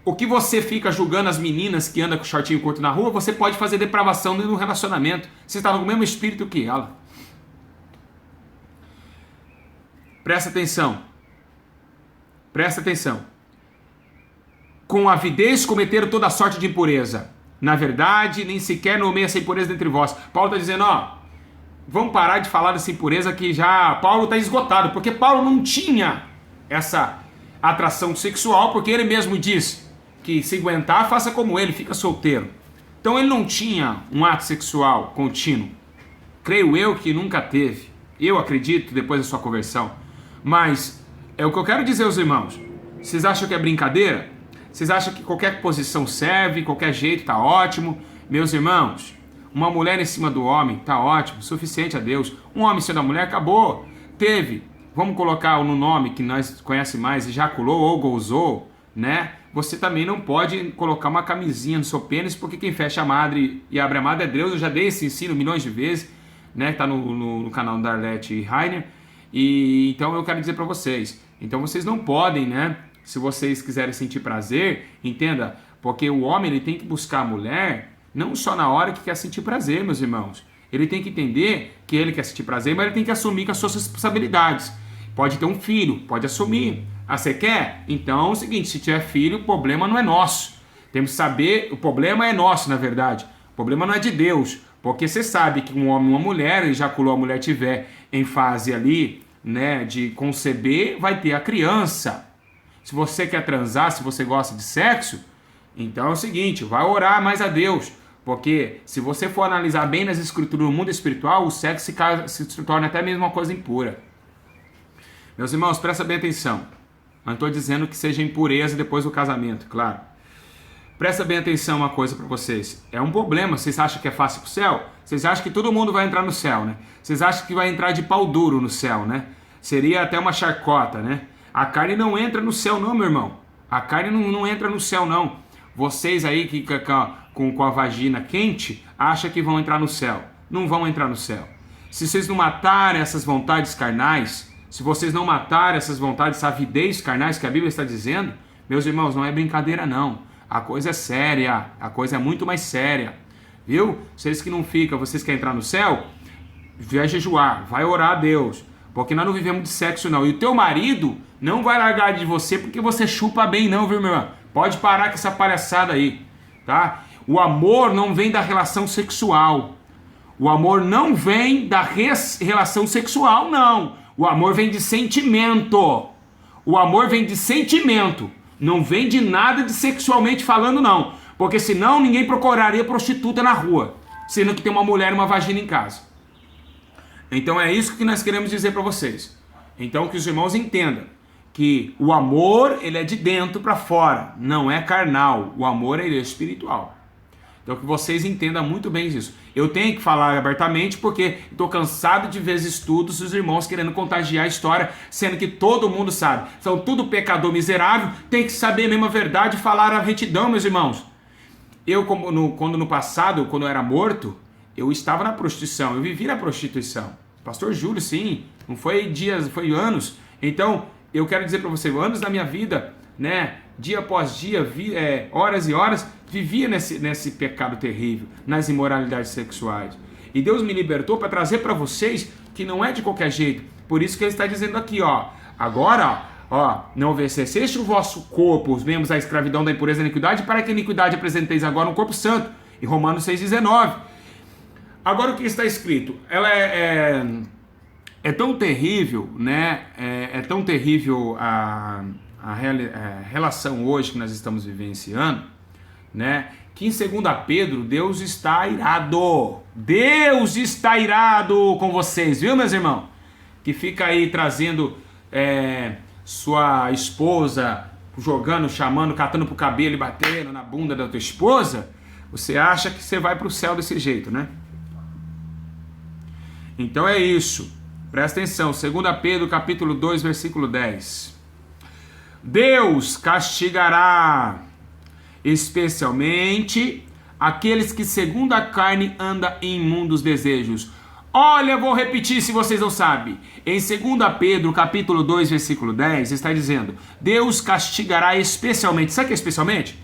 Speaker 1: O que você fica julgando as meninas que andam com shortinho curto na rua, você pode fazer depravação no relacionamento. Você está no mesmo espírito que ela. Presta atenção. Presta atenção. Com avidez cometeram toda sorte de impureza. Na verdade, nem sequer nomeia essa impureza dentre vós. Paulo está dizendo, ó, vamos parar de falar dessa impureza que já Paulo está esgotado, porque Paulo não tinha essa atração sexual, porque ele mesmo diz que se aguentar, faça como ele, fica solteiro. Então ele não tinha um ato sexual contínuo. Creio eu que nunca teve. Eu acredito, depois da sua conversão. Mas é o que eu quero dizer aos irmãos. Vocês acham que é brincadeira? Vocês acham que qualquer posição serve, qualquer jeito tá ótimo? Meus irmãos, uma mulher em cima do homem tá ótimo, suficiente a Deus. Um homem em cima da mulher, acabou. Teve, vamos colocar no nome que nós conhecemos mais, ejaculou ou gozou, né? Você também não pode colocar uma camisinha no seu pênis, porque quem fecha a madre e abre a madre é Deus. Eu já dei esse ensino milhões de vezes, né? Tá no canal da Arlete e Rainer. E então eu quero dizer para vocês, então vocês não podem, né? Se vocês quiserem sentir prazer, entenda, porque o homem ele tem que buscar a mulher não só na hora que quer sentir prazer, meus irmãos. Ele tem que entender que ele quer sentir prazer, mas ele tem que assumir com as suas responsabilidades. Pode ter um filho, pode assumir. Ah, você quer? Então é o seguinte, se tiver filho, o problema não é nosso. Temos que saber, o problema é nosso, na verdade. O problema não é de Deus. Porque você sabe que um homem e uma mulher, ejaculou, a mulher tiver em fase ali, né, de conceber, vai ter a criança. Se você quer transar, se você gosta de sexo, então é o seguinte, vai orar mais a Deus. Porque se você for analisar bem nas escrituras do mundo espiritual, o sexo se torna até mesmo uma coisa impura. Meus irmãos, presta bem atenção. Não estou dizendo que seja impureza depois do casamento, claro. Presta bem atenção uma coisa para vocês. É um problema. Vocês acham que é fácil pro céu? Vocês acham que todo mundo vai entrar no céu, né? Vocês acham que vai entrar de pau duro no céu, né? Seria até uma chacota, né? A carne não entra no céu não, meu irmão. A carne não entra no céu não. Vocês aí que com a vagina quente acham que vão entrar no céu. Não vão entrar no céu. Se vocês não matarem essas vontades carnais, se vocês não matarem essas vontades, essa avidez carnais que a Bíblia está dizendo, meus irmãos, não é brincadeira não. A coisa é séria, a coisa é muito mais séria, viu? Vocês que não ficam, vocês querem entrar no céu, vai jejuar, vai orar a Deus, porque nós não vivemos de sexo não. E o teu marido não vai largar de você porque você chupa bem não, viu, meu irmão? Pode parar com essa palhaçada aí, tá? O amor não vem da relação sexual. O amor não vem da relação sexual, não. O amor vem de sentimento. O amor vem de sentimento. Não vem de nada de sexualmente falando, não. Porque senão ninguém procuraria prostituta na rua, sendo que tem uma mulher e uma vagina em casa. Então é isso que nós queremos dizer para vocês. Então que os irmãos entendam que o amor, ele é de dentro para fora, não é carnal. O amor, ele é espiritual. Então que vocês entendam muito bem isso. Eu tenho que falar abertamente porque estou cansado de ver estudos dos irmãos querendo contagiar a história, sendo que todo mundo sabe. São tudo pecador miserável, tem que saber a mesma verdade e falar a retidão, meus irmãos. Eu, quando no passado, quando eu era morto, eu estava na prostituição, eu vivi na prostituição. Pastor Júlio, sim, não foi dias, foi anos. Então, eu quero dizer para você, anos da minha vida, né, dia após dia, horas e horas, vivia nesse pecado terrível, nas imoralidades sexuais. E Deus me libertou para trazer para vocês que não é de qualquer jeito. Por isso que ele está dizendo aqui, ó, agora, ó, não obedeceste o vosso corpo, os membros da escravidão da impureza e iniquidade, para que a iniquidade apresenteis agora um corpo santo. Em Romanos 6,19. Agora o que está escrito? Ela é tão terrível, né? É tão terrível a relação hoje que nós estamos vivenciando, né? Que em 2 Pedro, Deus está irado. Deus está irado com vocês, viu, meus irmãos? Que fica aí trazendo sua esposa, jogando, chamando, catando pro cabelo e batendo na bunda da tua esposa. Você acha que você vai pro céu desse jeito, né? Então é isso. Presta atenção. 2 Pedro capítulo 2, versículo 10. Deus castigará especialmente aqueles que segundo a carne andam em imundos desejos. Olha, vou repetir se vocês não sabem. Em 2 Pedro capítulo 2, versículo 10, está dizendo: Deus castigará especialmente. Sabe o que é especialmente?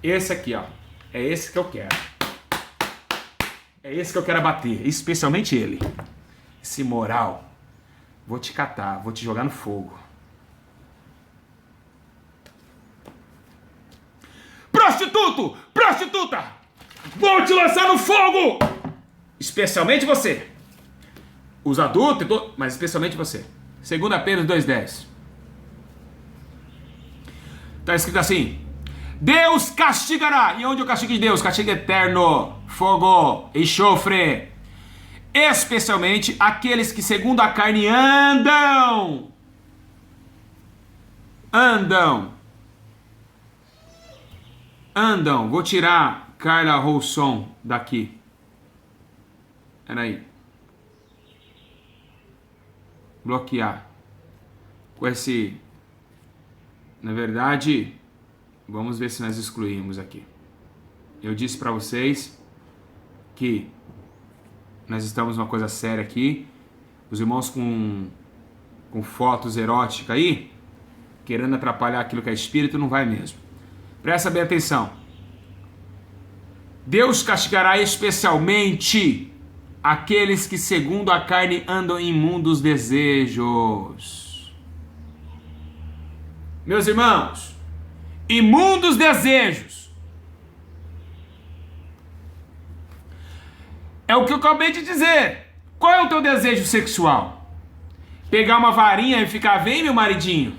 Speaker 1: Esse aqui, ó. É esse que eu quero. É esse que eu quero abater. Especialmente ele. Esse moral. Vou te catar, vou te jogar no fogo. Prostituto! Prostituta! Vou te lançar no fogo! Especialmente você. Os adultos, mas especialmente você. 2 Pedro 2,10. Está escrito assim: Deus castigará. E onde o castigo de Deus? Castigo eterno, fogo, enxofre. Especialmente aqueles que segundo a carne andam. Vou tirar Carla Rousson daqui. Peraí. Bloquear. Com esse... Na verdade, vamos ver se nós excluímos aqui. Eu disse para vocês que nós estamos numa coisa séria aqui. Os irmãos com fotos eróticas aí, querendo atrapalhar aquilo que é espírito, não vai mesmo. Presta bem atenção. Deus castigará especialmente aqueles que segundo a carne andam em imundos desejos. Meus irmãos, imundos desejos. É o que eu acabei de dizer. Qual é o teu desejo sexual? Pegar uma varinha e ficar, vem meu maridinho,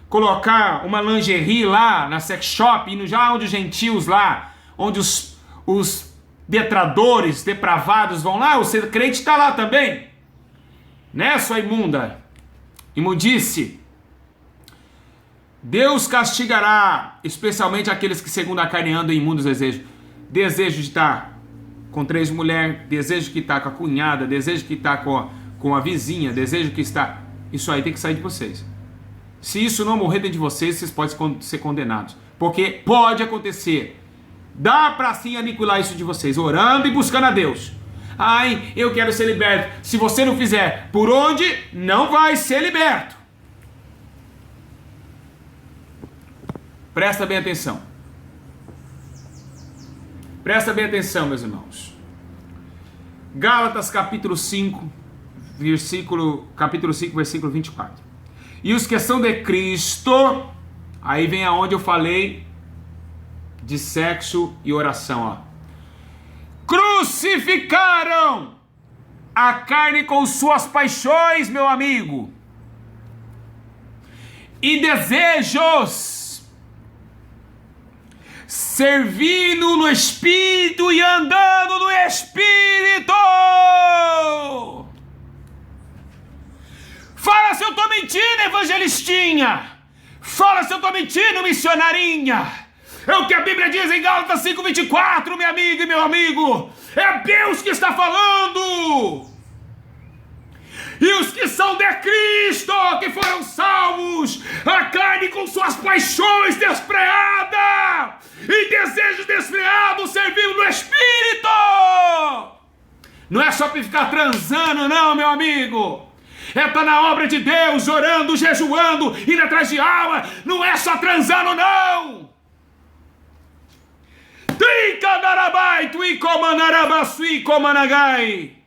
Speaker 1: colocar uma lingerie lá na sex shop, indo já onde os gentios lá, onde os detradores, depravados vão lá, o ser crente está lá também, né, sua imunda, imundice. Deus castigará especialmente aqueles que segundo a carne andam em imundos desejos. Desejo de estar com 3 mulheres, desejo que está com a cunhada, desejo que está com a vizinha, desejo que está... Isso aí tem que sair de vocês. Se isso não morrer dentro de vocês, vocês podem ser condenados. Porque pode acontecer. Dá para sim aniquilar isso de vocês, orando e buscando a Deus. Ai, eu quero ser liberto. Se você não fizer por onde, não vai ser liberto. Presta bem atenção. Presta bem atenção, meus irmãos. Gálatas capítulo 5, versículo 24. E os que são de Cristo, aí vem aonde eu falei de sexo e oração, ó. Crucificaram a carne com suas paixões, meu amigo, e desejos, servindo no Espírito e andando no Espírito. Fala se eu estou mentindo, evangelho. evangelistinha. Fala se eu estou mentindo, missionarinha. É o que a Bíblia diz em Gálatas 5:24, minha amiga e meu amigo. É Deus que está falando. E os que são de Cristo, que foram salvos, a carne com suas paixões desfreadas e desejos desfreados servindo no Espírito. Não é só para ficar transando, não, meu amigo. É estar na obra de Deus, orando, jejuando, indo atrás de alma. Não é só transando, não. Trincadarabai, tuicomanarabasui, comanagai.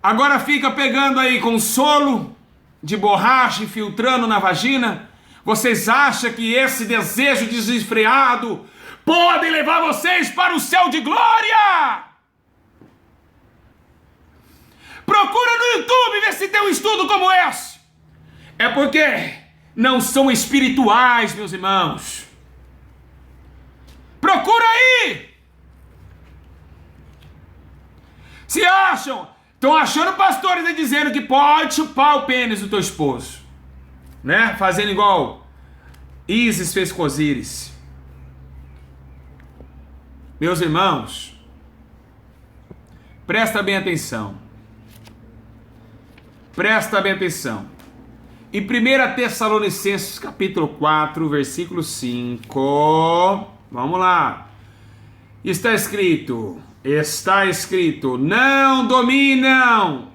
Speaker 1: Agora fica pegando aí consolo de borracha e filtrando na vagina. Vocês acham que esse desejo desenfreado pode levar vocês para o céu de glória? Procura no YouTube ver se tem um estudo como esse. É porque não são espirituais, meus irmãos. Procura aí. Se acham, estão achando pastores aí dizendo que pode chupar o pênis do teu esposo, né? Fazendo igual Ísis fez com Osíris. Meus irmãos, presta bem atenção. Presta bem atenção. Em 1 Tessalonicenses capítulo 4, versículo 5, vamos lá. Está escrito, não dominam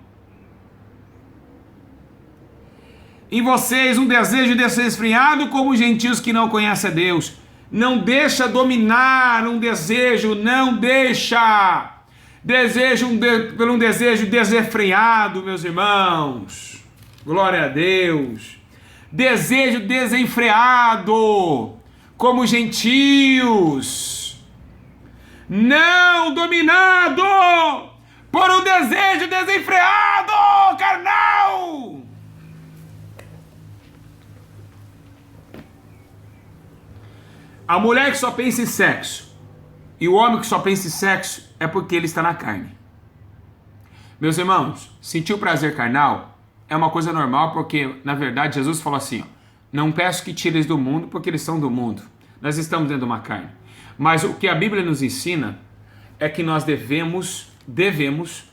Speaker 1: em vocês um desejo desenfreado como os gentios que não conhecem a Deus. Não deixa dominar um desejo, não deixa. Por um desejo desenfreado, meus irmãos. Glória a Deus. Desejo desenfreado, como os gentios. Não dominado por um desejo desenfreado, carnal. A mulher que só pensa em sexo e o homem que só pensa em sexo é porque ele está na carne. Meus irmãos, sentir o prazer carnal é uma coisa normal, porque na verdade Jesus falou assim, ó, não peço que tires do mundo porque eles são do mundo. Nós estamos dentro de uma carne. Mas o que a Bíblia nos ensina é que nós devemos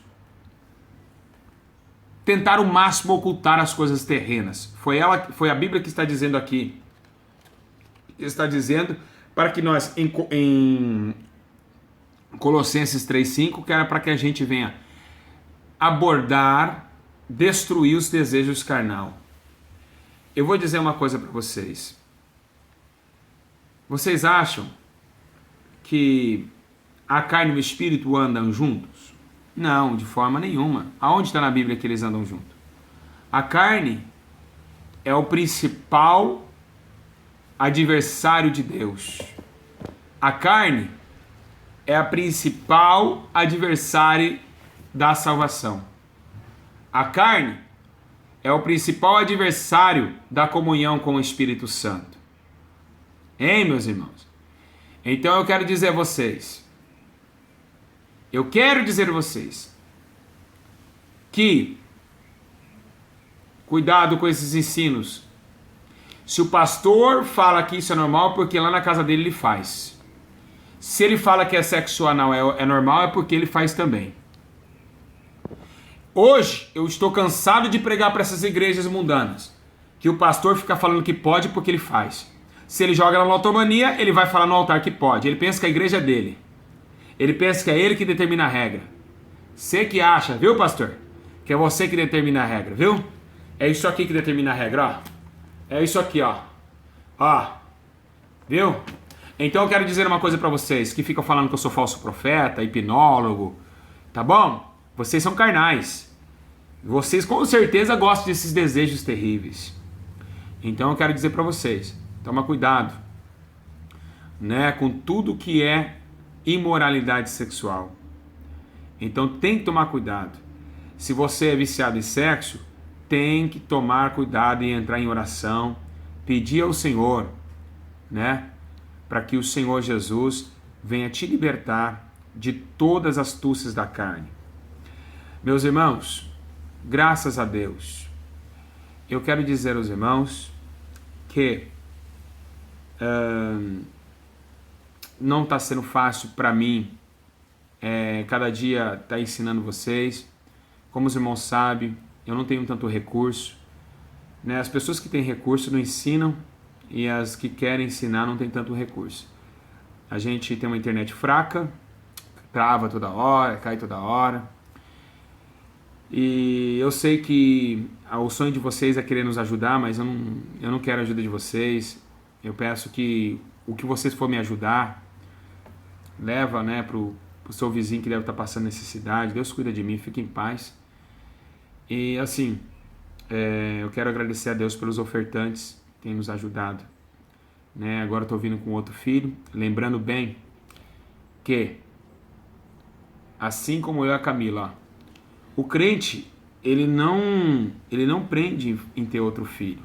Speaker 1: tentar o máximo ocultar as coisas terrenas. Foi a Bíblia que está dizendo aqui. Está dizendo para que nós, em Colossenses 3:5, que era para que a gente venha abordar, destruir os desejos carnal. Eu vou dizer uma coisa para vocês. Vocês acham que a carne e o espírito andam juntos? Não, de forma nenhuma. Aonde está na Bíblia que eles andam juntos? A carne é o principal adversário de Deus. A carne é a principal adversária da salvação. A carne é o principal adversário da comunhão com o Espírito Santo. Hein, meus irmãos? Então eu quero dizer a vocês, que cuidado com esses ensinos. Se o pastor fala que isso é normal, porque lá na casa dele ele faz. Se ele fala que é sexo anal é normal, é porque ele faz também. Hoje eu estou cansado de pregar para essas igrejas mundanas, que o pastor fica falando que pode porque ele faz. Se ele joga na lotomania, ele vai falar no altar que pode. Ele pensa que a igreja é dele. Ele pensa que é ele que determina a regra. Você que acha, viu, pastor? Que é você que determina a regra, viu? É isso aqui que determina a regra, ó. É isso aqui, ó. Ó. Viu? Então eu quero dizer uma coisa pra vocês, que ficam falando que eu sou falso profeta, hipnólogo. Tá bom? Vocês são carnais. Vocês com certeza gostam desses desejos terríveis. Então eu quero dizer pra vocês, toma cuidado, né, com tudo que é imoralidade sexual. Então tem que tomar cuidado. Se você é viciado em sexo, tem que tomar cuidado e entrar em oração, pedir ao Senhor, né, para que o Senhor Jesus venha te libertar de todas as astúcias da carne. Meus irmãos, graças a Deus, eu quero dizer aos irmãos que não está sendo fácil para mim cada dia estar ensinando vocês. Como os irmãos sabem, eu não tenho tanto recurso, né? As pessoas que têm recurso não ensinam e as que querem ensinar não têm tanto recurso. A gente tem uma internet fraca, trava toda hora, cai toda hora. E eu sei que o sonho de vocês é querer nos ajudar, mas eu não quero a ajuda de vocês. Eu peço que o que vocês for me ajudar, leva, né, pro seu vizinho que deve estar passando necessidade. Deus cuida de mim, fique em paz. E assim, eu quero agradecer a Deus pelos ofertantes que têm nos ajudado, né? Agora estou vindo com outro filho, lembrando bem que, assim como eu e a Camila, o crente, ele não prende em ter outro filho.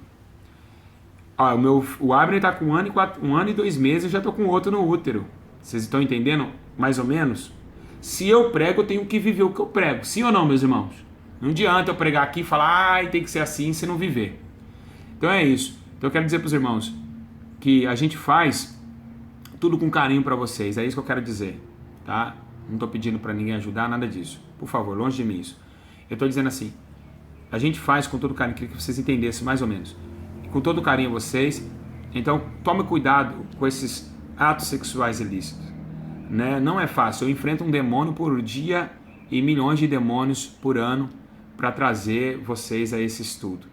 Speaker 1: O Abner está com 1 ano e 2 meses, eu já estou com outro no útero. Vocês estão entendendo? Mais ou menos? Se eu prego, eu tenho que viver o que eu prego. Sim ou não, meus irmãos? Não adianta eu pregar aqui e falar, tem que ser assim, se não viver. Então é isso. Então eu quero dizer para os irmãos que a gente faz tudo com carinho para vocês. É isso que eu quero dizer, tá? Não estou pedindo para ninguém ajudar, nada disso. Por favor, longe de mim isso. Eu estou dizendo assim, a gente faz com todo carinho, queria que vocês entendessem mais ou menos. Com todo carinho a vocês, então tome cuidado com esses atos sexuais ilícitos, né? Não é fácil, eu enfrento um demônio por dia e milhões de demônios por ano para trazer vocês a esse estudo.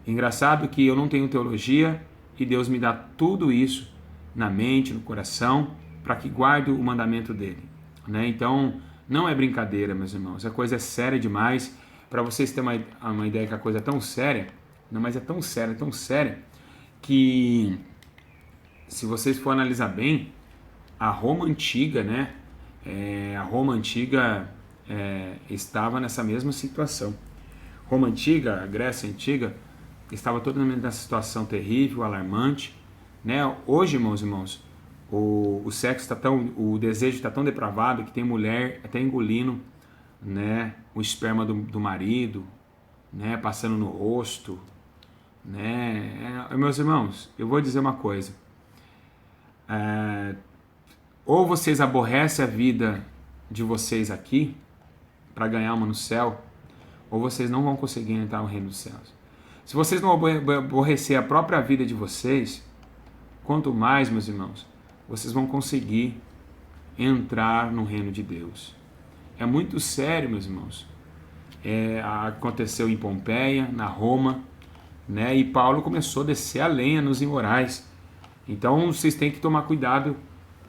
Speaker 1: Engraçado que eu não tenho teologia e Deus me dá tudo isso na mente, no coração, para que guarde o mandamento dele, né? Então, não é brincadeira, meus irmãos, a coisa é séria demais. Para vocês terem uma ideia que a coisa é tão séria, não, mas é tão séria, que se vocês for analisar bem, a Roma Antiga, né? A Roma Antiga estava nessa mesma situação. Roma Antiga, a Grécia Antiga, estava toda nessa situação terrível, alarmante, né? Hoje, irmãos, o sexo o desejo está tão depravado que tem mulher até engolindo, né, o esperma do marido, né, passando no rosto, né? Meus irmãos, eu vou dizer uma coisa. Ou vocês aborrecem a vida de vocês aqui para ganhar uma no céu, ou vocês não vão conseguir entrar no reino dos céus. Se vocês não aborrecer a própria vida de vocês, quanto mais, meus irmãos, vocês vão conseguir entrar no reino de Deus. É muito sério, meus irmãos. Aconteceu em Pompeia, na Roma, né? E Paulo começou a descer a lenha nos imorais. Então vocês têm que tomar cuidado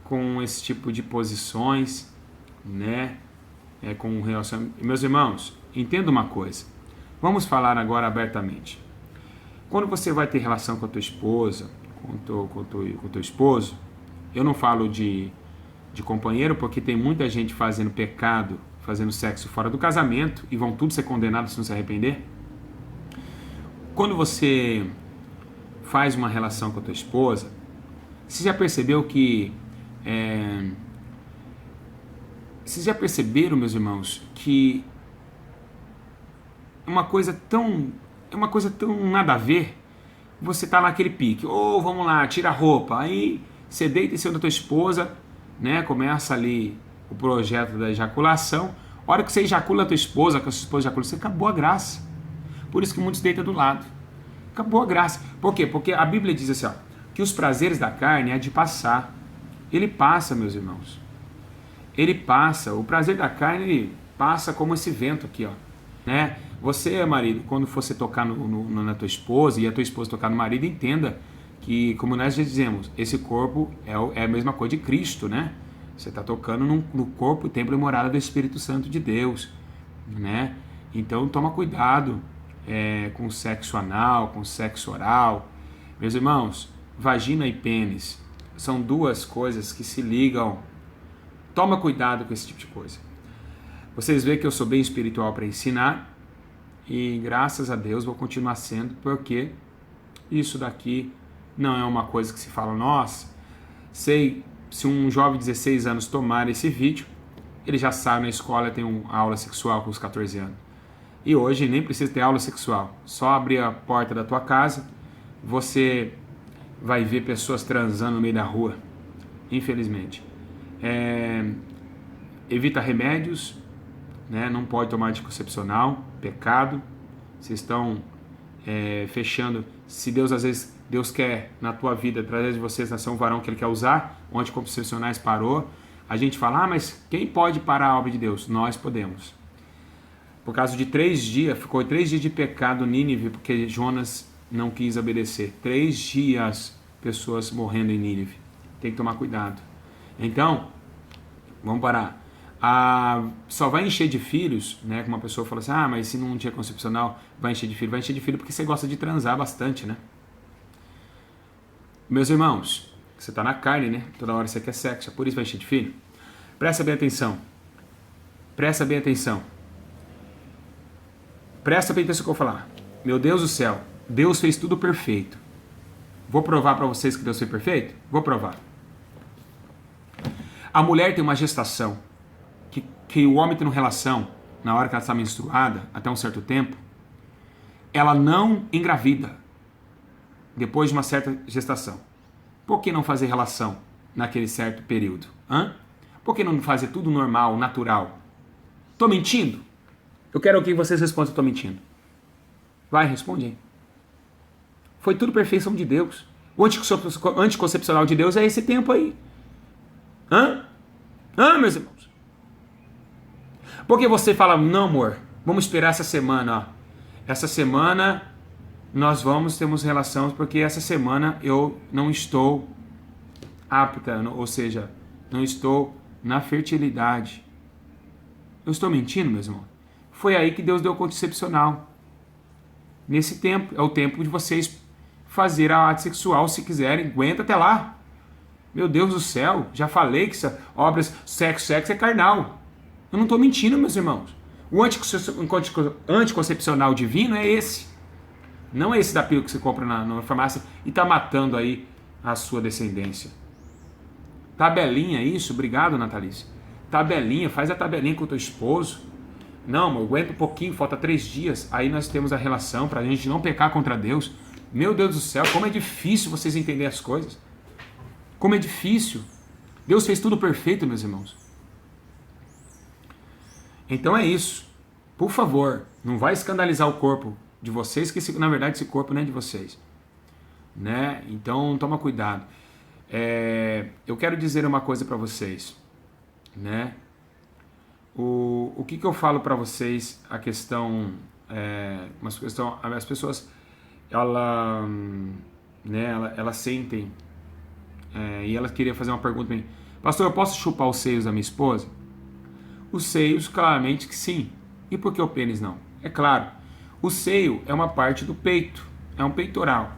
Speaker 1: com esse tipo de posições, né? Com relação... Meus irmãos, entenda uma coisa. Vamos falar agora abertamente. Quando você vai ter relação com a tua esposa, com o teu esposo, eu não falo de companheiro, porque tem muita gente fazendo pecado, fazendo sexo fora do casamento, e vão tudo ser condenados se não se arrepender. Quando você faz uma relação com a tua esposa, você já percebeu que... Vocês já perceberam, meus irmãos, que é uma coisa tão nada a ver? Você tá naquele pique, vamos lá, tira a roupa, aí você deita em cima da tua esposa, né? Começa ali o projeto da ejaculação. A hora que você ejacula a tua esposa, que a sua esposa ejacula, você acabou a graça. Por isso que muitos deitam do lado. Acabou a graça. Por quê? Porque a Bíblia diz assim, que os prazeres da carne é de passar. Ele passa, meus irmãos. Ele passa. O prazer da carne, ele passa como esse vento aqui, né? Você, marido, quando você tocar na tua esposa e a tua esposa tocar no marido, entenda que, como nós já dizemos, esse corpo é a mesma coisa de Cristo, né? Você está tocando no corpo, templo e morada do Espírito Santo de Deus, né? Então toma cuidado com o sexo anal, com o sexo oral. Meus irmãos, vagina e pênis são duas coisas que se ligam. Toma cuidado com esse tipo de coisa. Vocês veem que eu sou bem espiritual para ensinar, e graças a Deus vou continuar sendo, porque isso daqui não é uma coisa que se fala, nossa, se um jovem de 16 anos tomar esse vídeo, ele já sabe, na escola tem uma aula sexual com os 14 anos. E hoje nem precisa ter aula sexual. Só abrir a porta da tua casa, você vai ver pessoas transando no meio da rua. Infelizmente. Evita remédios, né? Não pode tomar anticoncepcional, pecado. Vocês estão fechando. Se Deus, às vezes, Deus quer na tua vida, através de vocês, nascer um varão que Ele quer usar, o anticoncepcionais parou. A gente fala, mas quem pode parar a obra de Deus? Nós podemos. Por causa de 3 dias, ficou 3 dias de pecado Nínive, porque Jonas não quis obedecer. 3 dias, pessoas morrendo em Nínive. Tem que tomar cuidado. Então, vamos parar. Só vai encher de filhos, né? Como uma pessoa fala assim, mas se não tinha concepcional, vai encher de filho. Vai encher de filho porque você gosta de transar bastante, né? Meus irmãos, você está na carne, né? Toda hora você quer sexo, por isso vai encher de filho. Presta bem atenção. Presta bem atenção. Presta bem atenção no que eu vou falar. Meu Deus do céu, Deus fez tudo perfeito. Vou provar para vocês que Deus fez perfeito? Vou provar. A mulher tem uma gestação, que o homem tem uma relação, na hora que ela está menstruada, até um certo tempo, ela não engravida depois de uma certa gestação. Por que não fazer relação naquele certo período? Por que não fazer tudo normal, natural? Estou mentindo? Eu quero que vocês respondam se eu estou mentindo. Vai, responde aí. Foi tudo perfeição de Deus. O anticoncepcional de Deus é esse tempo aí. Meus irmãos? Porque você fala, não amor, vamos esperar essa semana. Ó. Essa semana nós temos relação, porque essa semana eu não estou apta, ou seja, não estou na fertilidade. Eu estou mentindo, meus irmãos? Foi aí que Deus deu o concepcional. Nesse tempo, é o tempo de vocês fazer a arte sexual, se quiserem, aguenta até lá. Meu Deus do céu, já falei que obras sexo é carnal. Eu não estou mentindo, meus irmãos. O anticoncepcional divino é esse. Não é esse da pílula que você compra na farmácia e está matando aí a sua descendência. Tabelinha, isso, obrigado, Natalícia. Tabelinha, faz a tabelinha com o teu esposo. Não, amor, aguenta um pouquinho, falta 3 dias. Aí nós temos a relação para a gente não pecar contra Deus. Meu Deus do céu, como é difícil vocês entenderem as coisas. Como é difícil. Deus fez tudo perfeito, meus irmãos. Então é isso. Por favor, não vai escandalizar o corpo de vocês, que na verdade esse corpo não é de vocês. Né? Então toma cuidado. Eu quero dizer uma coisa para vocês. Né? O que eu falo para vocês, a questão, as pessoas, elas sentem, e ela queria fazer uma pergunta para mim, pastor, eu posso chupar os seios da minha esposa? Os seios, claramente que sim. E por que o pênis não? É claro, o seio é uma parte do peito, é um peitoral.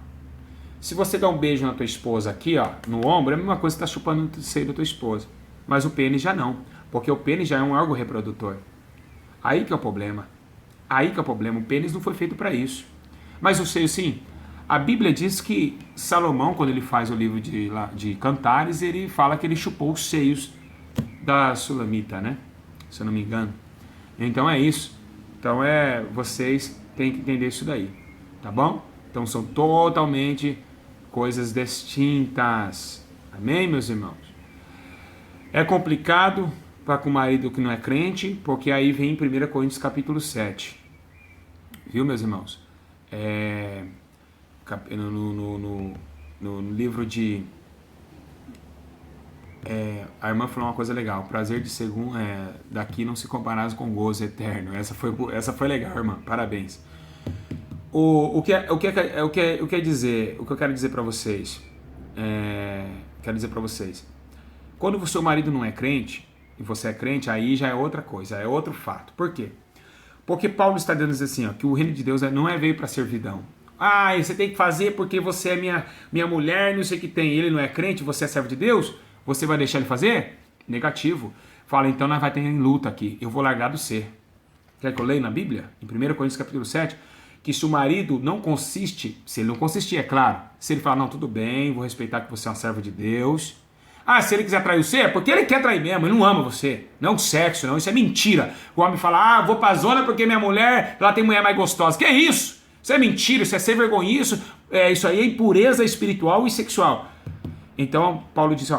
Speaker 1: Se você dá um beijo na tua esposa aqui, ó, no ombro, é a mesma coisa que você está chupando o seio da tua esposa. Mas o pênis já não, porque o pênis já é um órgão reprodutor. Aí que é o problema. O pênis não foi feito para isso. Mas o seio sim. A Bíblia diz que Salomão, quando ele faz o livro de Cantares, ele fala que ele chupou os seios da Sulamita, né? Se eu não me engano. Então é isso. Então vocês têm que entender isso daí. Tá bom? Então são totalmente coisas distintas. Amém, meus irmãos? É complicado para com o marido que não é crente, porque aí vem em 1 Coríntios capítulo 7. Viu, meus irmãos? No livro de... a irmã falou uma coisa legal. Prazer de segundo daqui não se compararás com gozo eterno. Essa foi legal, irmã. Parabéns. O que eu quero dizer para vocês, quando o seu marido não é crente e você é crente, aí já é outra coisa, é outro fato. Por quê? Porque Paulo está dizendo assim, ó, que o reino de Deus não veio para servidão. Você tem que fazer porque você é minha mulher, não sei o que tem. Ele não é crente, você é servo de Deus? Você vai deixar ele fazer? Negativo. Fala, então nós vai ter em luta aqui. Eu vou largar do ser. Quer que eu leia na Bíblia? Em 1 Coríntios capítulo 7, que se o marido não consiste, se ele não consistir, é claro, se ele falar, não, tudo bem, vou respeitar que você é um servo de Deus, Ah, se ele quiser trair você, é porque ele quer trair mesmo, ele não ama você. Não sexo, não, isso é mentira. O homem fala, vou pra zona porque minha mulher, ela tem mulher mais gostosa. Que é isso? Isso é mentira, isso é ser vergonhoso, isso aí é impureza espiritual e sexual. Então, Paulo diz,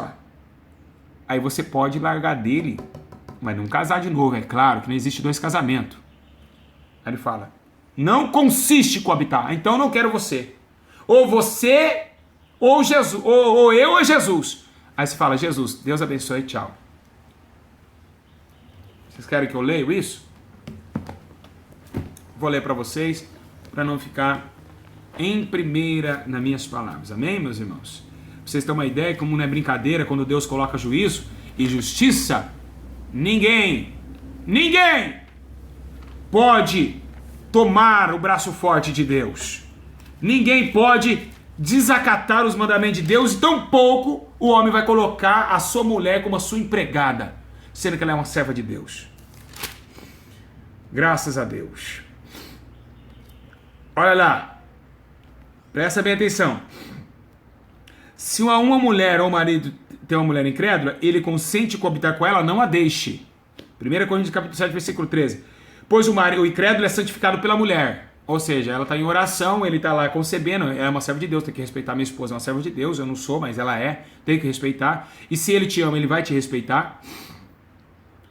Speaker 1: aí você pode largar dele, mas não casar de novo, é claro que não existe 2 casamentos. Aí ele fala, não consiste em coabitar, então eu não quero você. Ou você, ou Jesus, ou eu ou Jesus. Aí você fala, Jesus, Deus abençoe, tchau. Vocês querem que eu leia isso? Vou ler para vocês, para não ficar em primeira nas minhas palavras. Amém, meus irmãos? Pra vocês terem uma ideia, como não é brincadeira, quando Deus coloca juízo e justiça, ninguém pode tomar o braço forte de Deus. Ninguém pode desacatar os mandamentos de Deus, e tampouco o homem vai colocar a sua mulher como a sua empregada, sendo que ela é uma serva de Deus. Graças a Deus. Olha lá, presta bem atenção. Se uma mulher ou marido tem uma mulher incrédula, ele consente coabitar com ela, não a deixe. 1 Coríntios capítulo 7, versículo 13. Pois o incrédulo é santificado pela mulher. Ou seja, ela está em oração, ele está lá concebendo, é uma serva de Deus, tem que respeitar. Minha esposa é uma serva de Deus, eu não sou, mas ela é, tem que respeitar. E se ele te ama, ele vai te respeitar.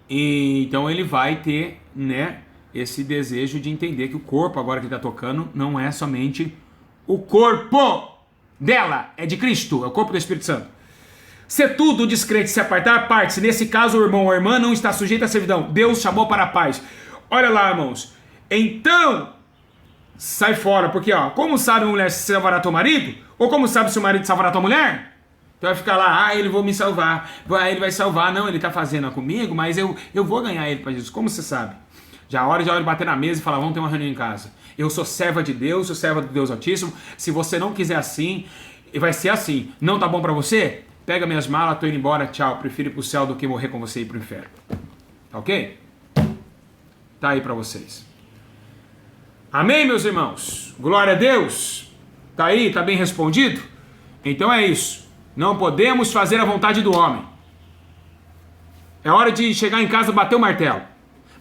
Speaker 1: E então ele vai ter, né, esse desejo de entender que o corpo, agora que ele está tocando, não é somente o corpo dela, é de Cristo, é o corpo do Espírito Santo. Se tudo descrente se apartar, aparte-se. Nesse caso, o irmão ou a irmã não está sujeito à servidão. Deus chamou para a paz. Olha lá, irmãos. Então, sai fora, porque como sabe a mulher se salvará teu marido? Ou como sabe se o marido salvará tua mulher? Então vai ficar lá, ele vai me salvar, ele vai salvar, não, ele está fazendo comigo, mas eu vou ganhar ele para Jesus. Como você sabe? Já é hora de bater na mesa e falar, vamos ter uma reunião em casa. Eu sou serva de Deus, sou serva do Deus Altíssimo. Se você não quiser assim, vai ser assim. Não tá bom para você? Pega minhas malas, tô indo embora, tchau. Prefiro ir pro céu do que morrer com você e ir pro inferno. Tá ok? Tá aí para vocês. Amém, meus irmãos? Glória a Deus. Tá aí? Tá bem respondido? Então é isso. Não podemos fazer a vontade do homem. É hora de chegar em casa e bater o martelo.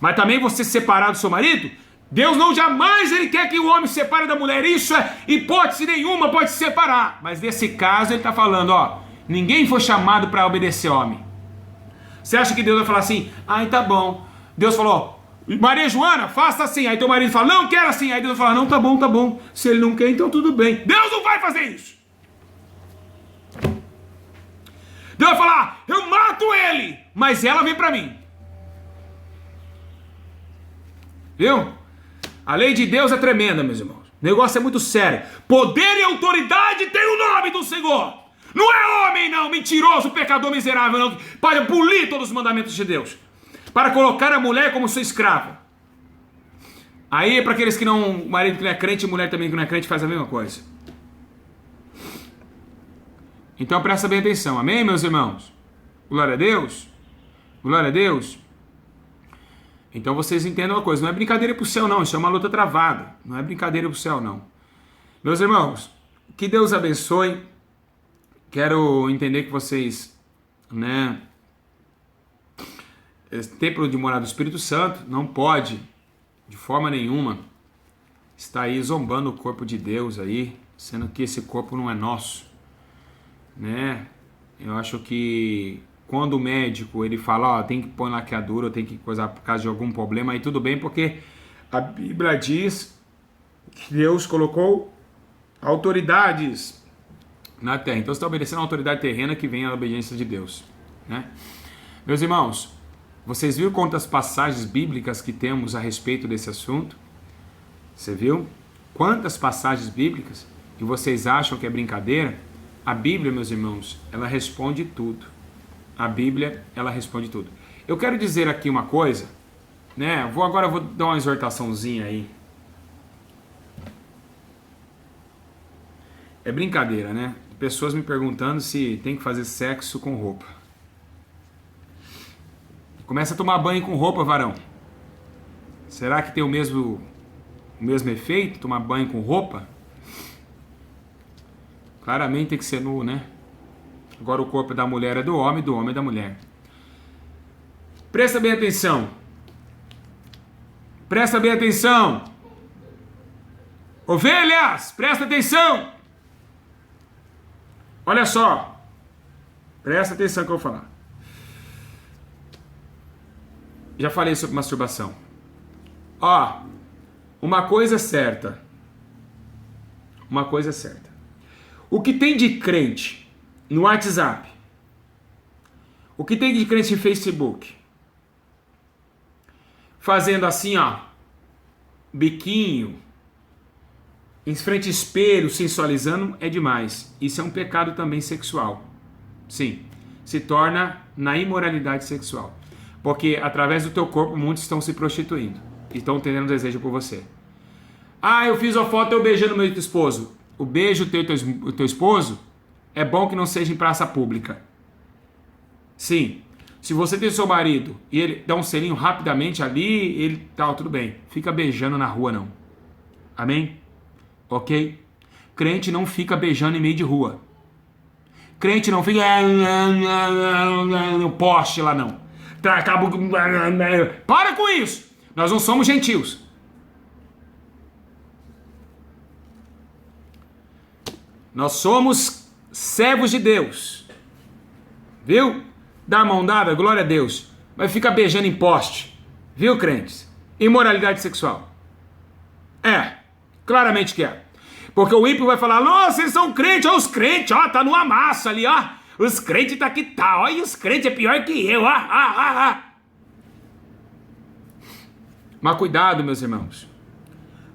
Speaker 1: Mas também você se separar do seu marido, Deus não jamais ele quer que o homem se separe da mulher. Isso é hipótese nenhuma, pode se separar. Mas nesse caso ele está falando, ninguém foi chamado para obedecer homem. Você acha que Deus vai falar assim, tá bom. Deus falou, Maria Joana, faça assim. Aí teu marido fala, não quero assim. Aí Deus vai falar, não, tá bom. Se ele não quer, então tudo bem. Deus não vai fazer isso. Deus vai falar, eu mato ele, mas ela vem para mim. Viu? A lei de Deus é tremenda, meus irmãos. O negócio é muito sério. Poder e autoridade tem o nome do Senhor. Não é homem, não, mentiroso, pecador miserável, não, para abolir todos os mandamentos de Deus. Para colocar a mulher como sua escrava. Aí, para aqueles que não, o marido que não é crente, mulher também que não é crente, faz a mesma coisa. Então presta bem atenção, amém, meus irmãos? Glória a Deus. Glória a Deus. Então vocês entendam uma coisa, não é brincadeira pro céu não, isso é uma luta travada, não é brincadeira pro céu não. Meus irmãos, que Deus abençoe, quero entender que vocês, esse templo de morada do Espírito Santo não pode, de forma nenhuma, estar aí zombando o corpo de Deus aí, sendo que esse corpo não é nosso, Eu acho que quando o médico ele fala, tem que pôr laqueadura, tem que coisar por causa de algum problema, aí tudo bem, porque a Bíblia diz que Deus colocou autoridades na terra. Então você está obedecendo a autoridade terrena que vem a obediência de Deus, Meus irmãos, vocês viram quantas passagens bíblicas que temos a respeito desse assunto? Você viu? Quantas passagens bíblicas? E vocês acham que é brincadeira? A Bíblia, meus irmãos, ela responde tudo. A Bíblia, ela responde tudo. Eu quero dizer aqui uma coisa, Agora eu vou dar uma exortaçãozinha aí. É brincadeira, Pessoas me perguntando se tem que fazer sexo com roupa. Começa a tomar banho com roupa, varão. Será que tem o mesmo efeito, tomar banho com roupa? Claramente tem que ser nu, Agora o corpo da mulher é do homem é da mulher. Presta bem atenção. Presta bem atenção. Ovelhas, presta atenção. Olha só. Presta atenção que eu vou falar. Já falei sobre masturbação. Ó, uma coisa é certa. Uma coisa é certa. O que tem de crente no WhatsApp, o que tem de crente no Facebook, fazendo assim, ó, biquinho, em frente ao espelho, sensualizando, é demais. Isso é um pecado também sexual. Sim, se torna na imoralidade sexual. Porque através do teu corpo, muitos estão se prostituindo. E estão tendo desejo por você. Ah, eu fiz uma foto eu beijando meu esposo. O beijo do teu esposo é bom que não seja em praça pública. Sim. Se você tem seu marido e ele dá um selinho rapidamente ali, ele tá, tudo bem. Fica beijando na rua, não. Amém? Ok? Crente não fica beijando em meio de rua. Crente não fica no poste lá, não. Para com isso! Nós não somos gentios. Nós somos servos de Deus. Viu? Dá a mão dada, glória a Deus. Mas fica beijando em poste. Viu, crentes? Imoralidade sexual. É, claramente que é. Porque o ímpio vai falar, nossa, vocês são crentes, ó, os crentes, ó, tá numa massa ali, ó. Os crentes tá que tá, ó, e os crentes é pior que eu, ó. Mas cuidado, meus irmãos.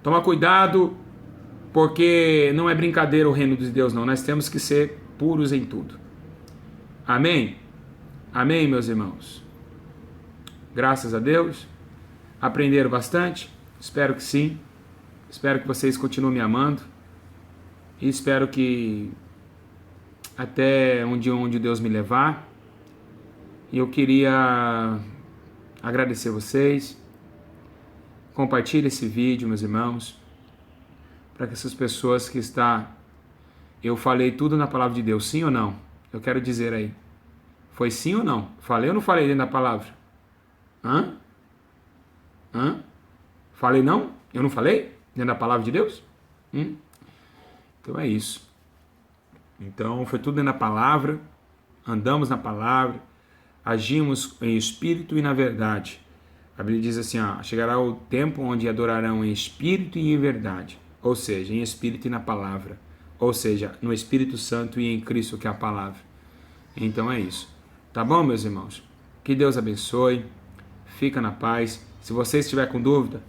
Speaker 1: Toma cuidado, porque não é brincadeira o reino de Deus, não. Nós temos que ser puros em tudo. Amém? Amém, meus irmãos? Graças a Deus. Aprenderam bastante? Espero que sim. Espero que vocês continuem me amando. E espero que até onde Deus me levar. E eu queria agradecer vocês. Compartilhe esse vídeo, meus irmãos, para que essas pessoas que estão... Eu falei tudo na palavra de Deus, sim ou não? Eu quero dizer aí. Foi sim ou não? Falei ou não falei dentro da palavra? Hã? Falei não? Eu não falei dentro da palavra de Deus? Então é isso. Então foi tudo dentro da palavra. Andamos na palavra. Agimos em espírito e na verdade. A Bíblia diz assim, ó, chegará o tempo onde adorarão em espírito e em verdade. Ou seja, em espírito e na palavra. Ou seja, no Espírito Santo e em Cristo, que é a palavra. Então é isso. Tá bom, meus irmãos? Que Deus abençoe. Fica na paz. Se você estiver com dúvida,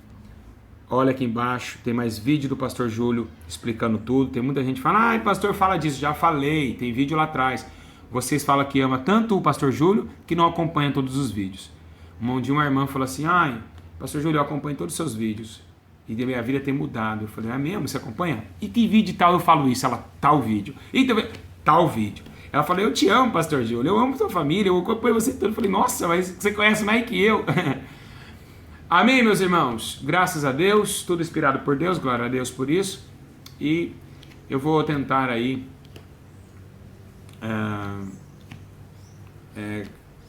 Speaker 1: olha aqui embaixo. Tem mais vídeo do Pastor Júlio explicando tudo. Tem muita gente que fala, ai, pastor, fala disso. Já falei. Tem vídeo lá atrás. Vocês falam que ama tanto o Pastor Júlio que não acompanha todos os vídeos. Um dia uma irmã falou assim, ai, Pastor Júlio, eu acompanho todos os seus vídeos. E de minha vida tem mudado. Eu falei, é mesmo? Você acompanha? E que vídeo tal eu falo isso? Ela, tal vídeo. E também, tal vídeo. Ela falou, eu te amo, Pastor Júlio. Eu amo sua família. Eu acompanho você todo. Eu falei, nossa, mas você conhece mais que eu. Amém, meus irmãos? Graças a Deus. Tudo inspirado por Deus. Glória a Deus por isso. E eu vou tentar aí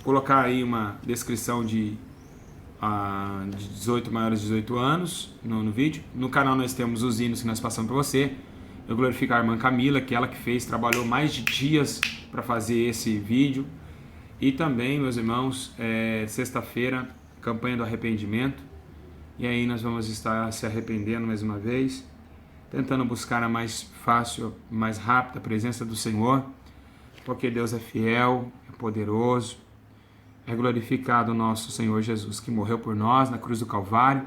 Speaker 1: colocar aí uma descrição de 18 maiores de 18 anos no vídeo. No canal nós temos os hinos que nós passamos para você. Eu glorifico a irmã Camila, que ela que fez, trabalhou mais de dias para fazer esse vídeo. E também, meus irmãos, sexta-feira, campanha do arrependimento. E aí nós vamos estar se arrependendo mais uma vez, tentando buscar a mais fácil, mais rápida presença do Senhor, porque Deus é fiel, é poderoso. É glorificado o nosso Senhor Jesus, que morreu por nós na cruz do Calvário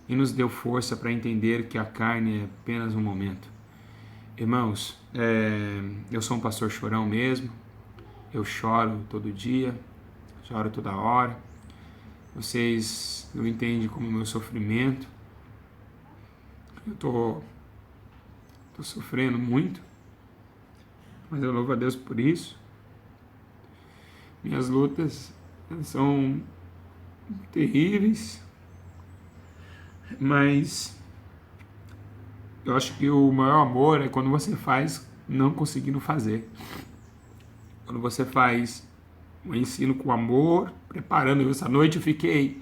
Speaker 1: e nos deu força para entender que a carne é apenas um momento. Irmãos, eu sou um pastor chorão mesmo, eu choro todo dia, choro toda hora. Vocês não entendem como o meu sofrimento. Eu tô sofrendo muito, mas eu louvo a Deus por isso. Minhas lutas são terríveis, mas eu acho que o maior amor é quando você faz não conseguindo fazer. quando você faz um ensino com amor, preparando essa noite, eu fiquei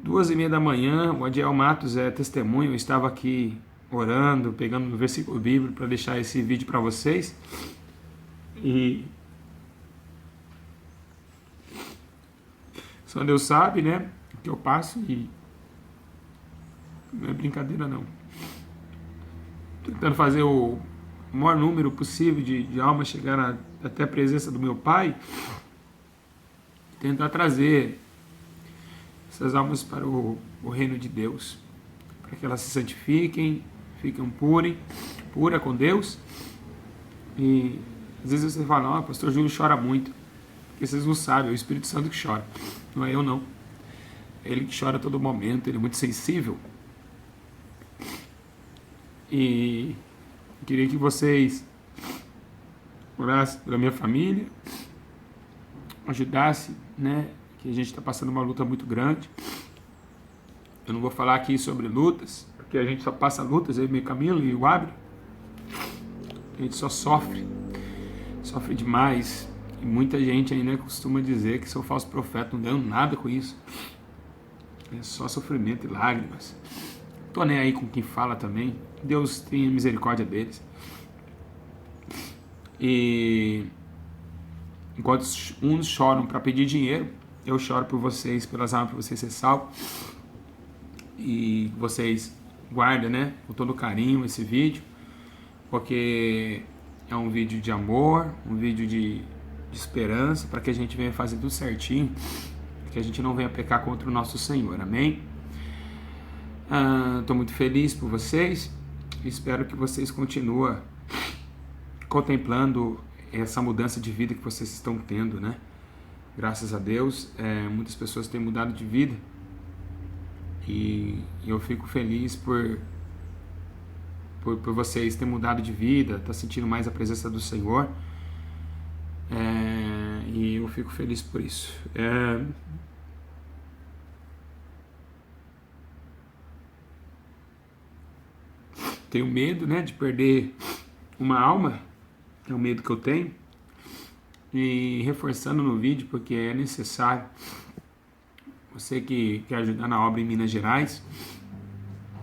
Speaker 1: 2h30 da manhã, o Adiel Matos é testemunho, eu estava aqui orando, pegando um versículo bíblico para deixar esse vídeo para vocês, e só Deus sabe, né, o que eu passo, e não é brincadeira não. Tentando fazer o maior número possível de almas chegar até a presença do meu Pai, tentar trazer essas almas para o reino de Deus, para que elas se santifiquem, fiquem pura com Deus. E às vezes você fala, o pastor Júlio chora muito, porque vocês não sabem, é o Espírito Santo que chora, não é eu não. É ele que chora a todo momento, ele é muito sensível. E queria que vocês orassem pela minha família, ajudassem, né? Que a gente está passando uma luta muito grande. Eu não vou falar aqui sobre lutas, porque a gente só passa lutas, eu e meu Camilo e o Abra. A gente só sofre demais. E muita gente ainda costuma dizer que sou falso profeta, não ganho nada com isso. É só sofrimento e lágrimas. Tô nem aí com quem fala também. Deus tenha misericórdia deles. E enquanto uns choram para pedir dinheiro, eu choro por vocês, pelas almas, por vocês ser salvos. E vocês guardem, né, com todo carinho esse vídeo, porque é um vídeo de amor, um vídeo de esperança, para que a gente venha fazer tudo certinho, que a gente não venha pecar contra o nosso Senhor, amém? Estou muito feliz por vocês, espero que vocês continuem contemplando essa mudança de vida que vocês estão tendo, né? Graças a Deus, muitas pessoas têm mudado de vida, e eu fico feliz por vocês terem mudado de vida, tá sentindo mais a presença do Senhor, e eu fico feliz por isso. Tenho medo, né, de perder uma alma, é o medo que eu tenho, e reforçando no vídeo, porque é necessário. Você que quer ajudar na obra em Minas Gerais,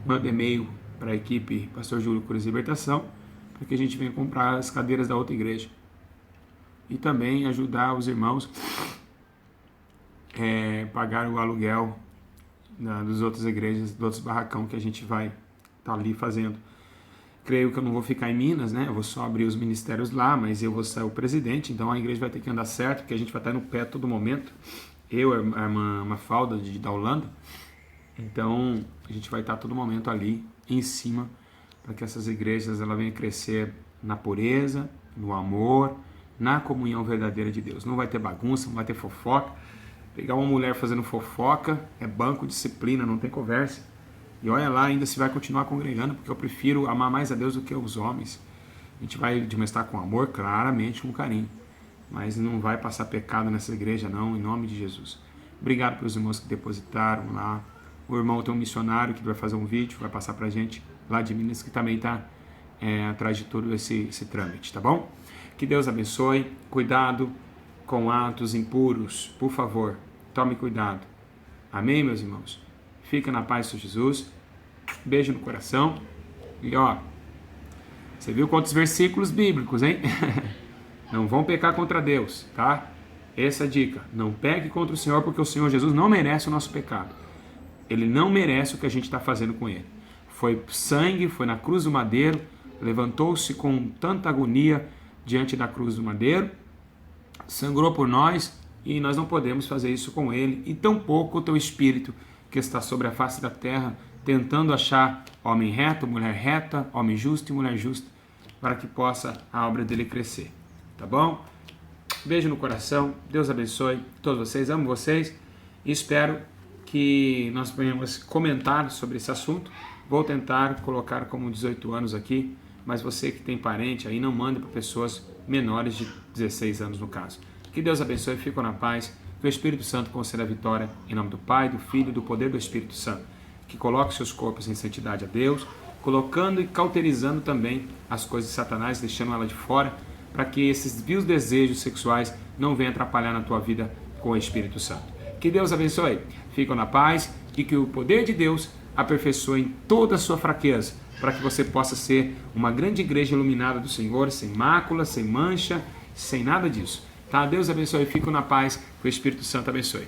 Speaker 1: manda e-mail para a equipe Pastor Júlio Cura e Libertação, para que a gente venha comprar as cadeiras da outra igreja. E também ajudar os irmãos pagar o aluguel das outras igrejas, dos outros barracão que a gente vai estar ali fazendo. Creio que eu não vou ficar em Minas, né? Eu vou só abrir os ministérios lá, mas eu vou ser o presidente, então a igreja vai ter que andar certo, porque a gente vai estar no pé a todo momento. Eu, a irmã Mafalda da Holanda, então a gente vai estar a todo momento ali em cima, para que essas igrejas ela venham crescer na pureza, no amor, na comunhão verdadeira de Deus. Não vai ter bagunça, não vai ter fofoca. Pegar uma mulher fazendo fofoca é banco, disciplina, não tem conversa. E olha lá, ainda se vai continuar congregando, porque eu prefiro amar mais a Deus do que os homens. A gente vai demonstrar com amor, claramente, com carinho. Mas não vai passar pecado nessa igreja não, em nome de Jesus. Obrigado pelos irmãos que depositaram lá. O irmão tem um missionário que vai fazer um vídeo, vai passar pra gente lá de Minas, que também está atrás de todo esse trâmite, tá bom? Que Deus abençoe. Cuidado com atos impuros, por favor. Tome cuidado. Amém, meus irmãos? Fica na paz de Jesus. Beijo no coração. E você viu quantos versículos bíblicos, hein? Não vão pecar contra Deus, tá? Essa é a dica. Não peque contra o Senhor, porque o Senhor Jesus não merece o nosso pecado. Ele não merece o que a gente está fazendo com ele. Foi sangue, foi na cruz do madeiro, levantou-se com tanta agonia diante da cruz do madeiro, sangrou por nós, e nós não podemos fazer isso com ele, e tampouco o teu espírito que está sobre a face da terra, tentando achar homem reto, mulher reta, homem justo e mulher justa, para que possa a obra dele crescer. Tá bom? Beijo no coração, Deus abençoe todos vocês, amo vocês, e espero que nós venhamos comentar sobre esse assunto. Vou tentar colocar como 18 anos aqui, mas você que tem parente aí, não mande para pessoas menores de 16 anos no caso. Que Deus abençoe, fico na paz, que o Espírito Santo conceda a vitória, em nome do Pai, do Filho e do poder do Espírito Santo, que coloque seus corpos em santidade a Deus, colocando e cauterizando também as coisas de Satanás, deixando ela de fora, para que esses vios desejos sexuais não venham atrapalhar na tua vida com o Espírito Santo. Que Deus abençoe. Fiquem na paz e que o poder de Deus aperfeiçoe em toda a sua fraqueza, para que você possa ser uma grande igreja iluminada do Senhor, sem mácula, sem mancha, sem nada disso. Tá? Deus abençoe. Fiquem na paz. Que o Espírito Santo abençoe.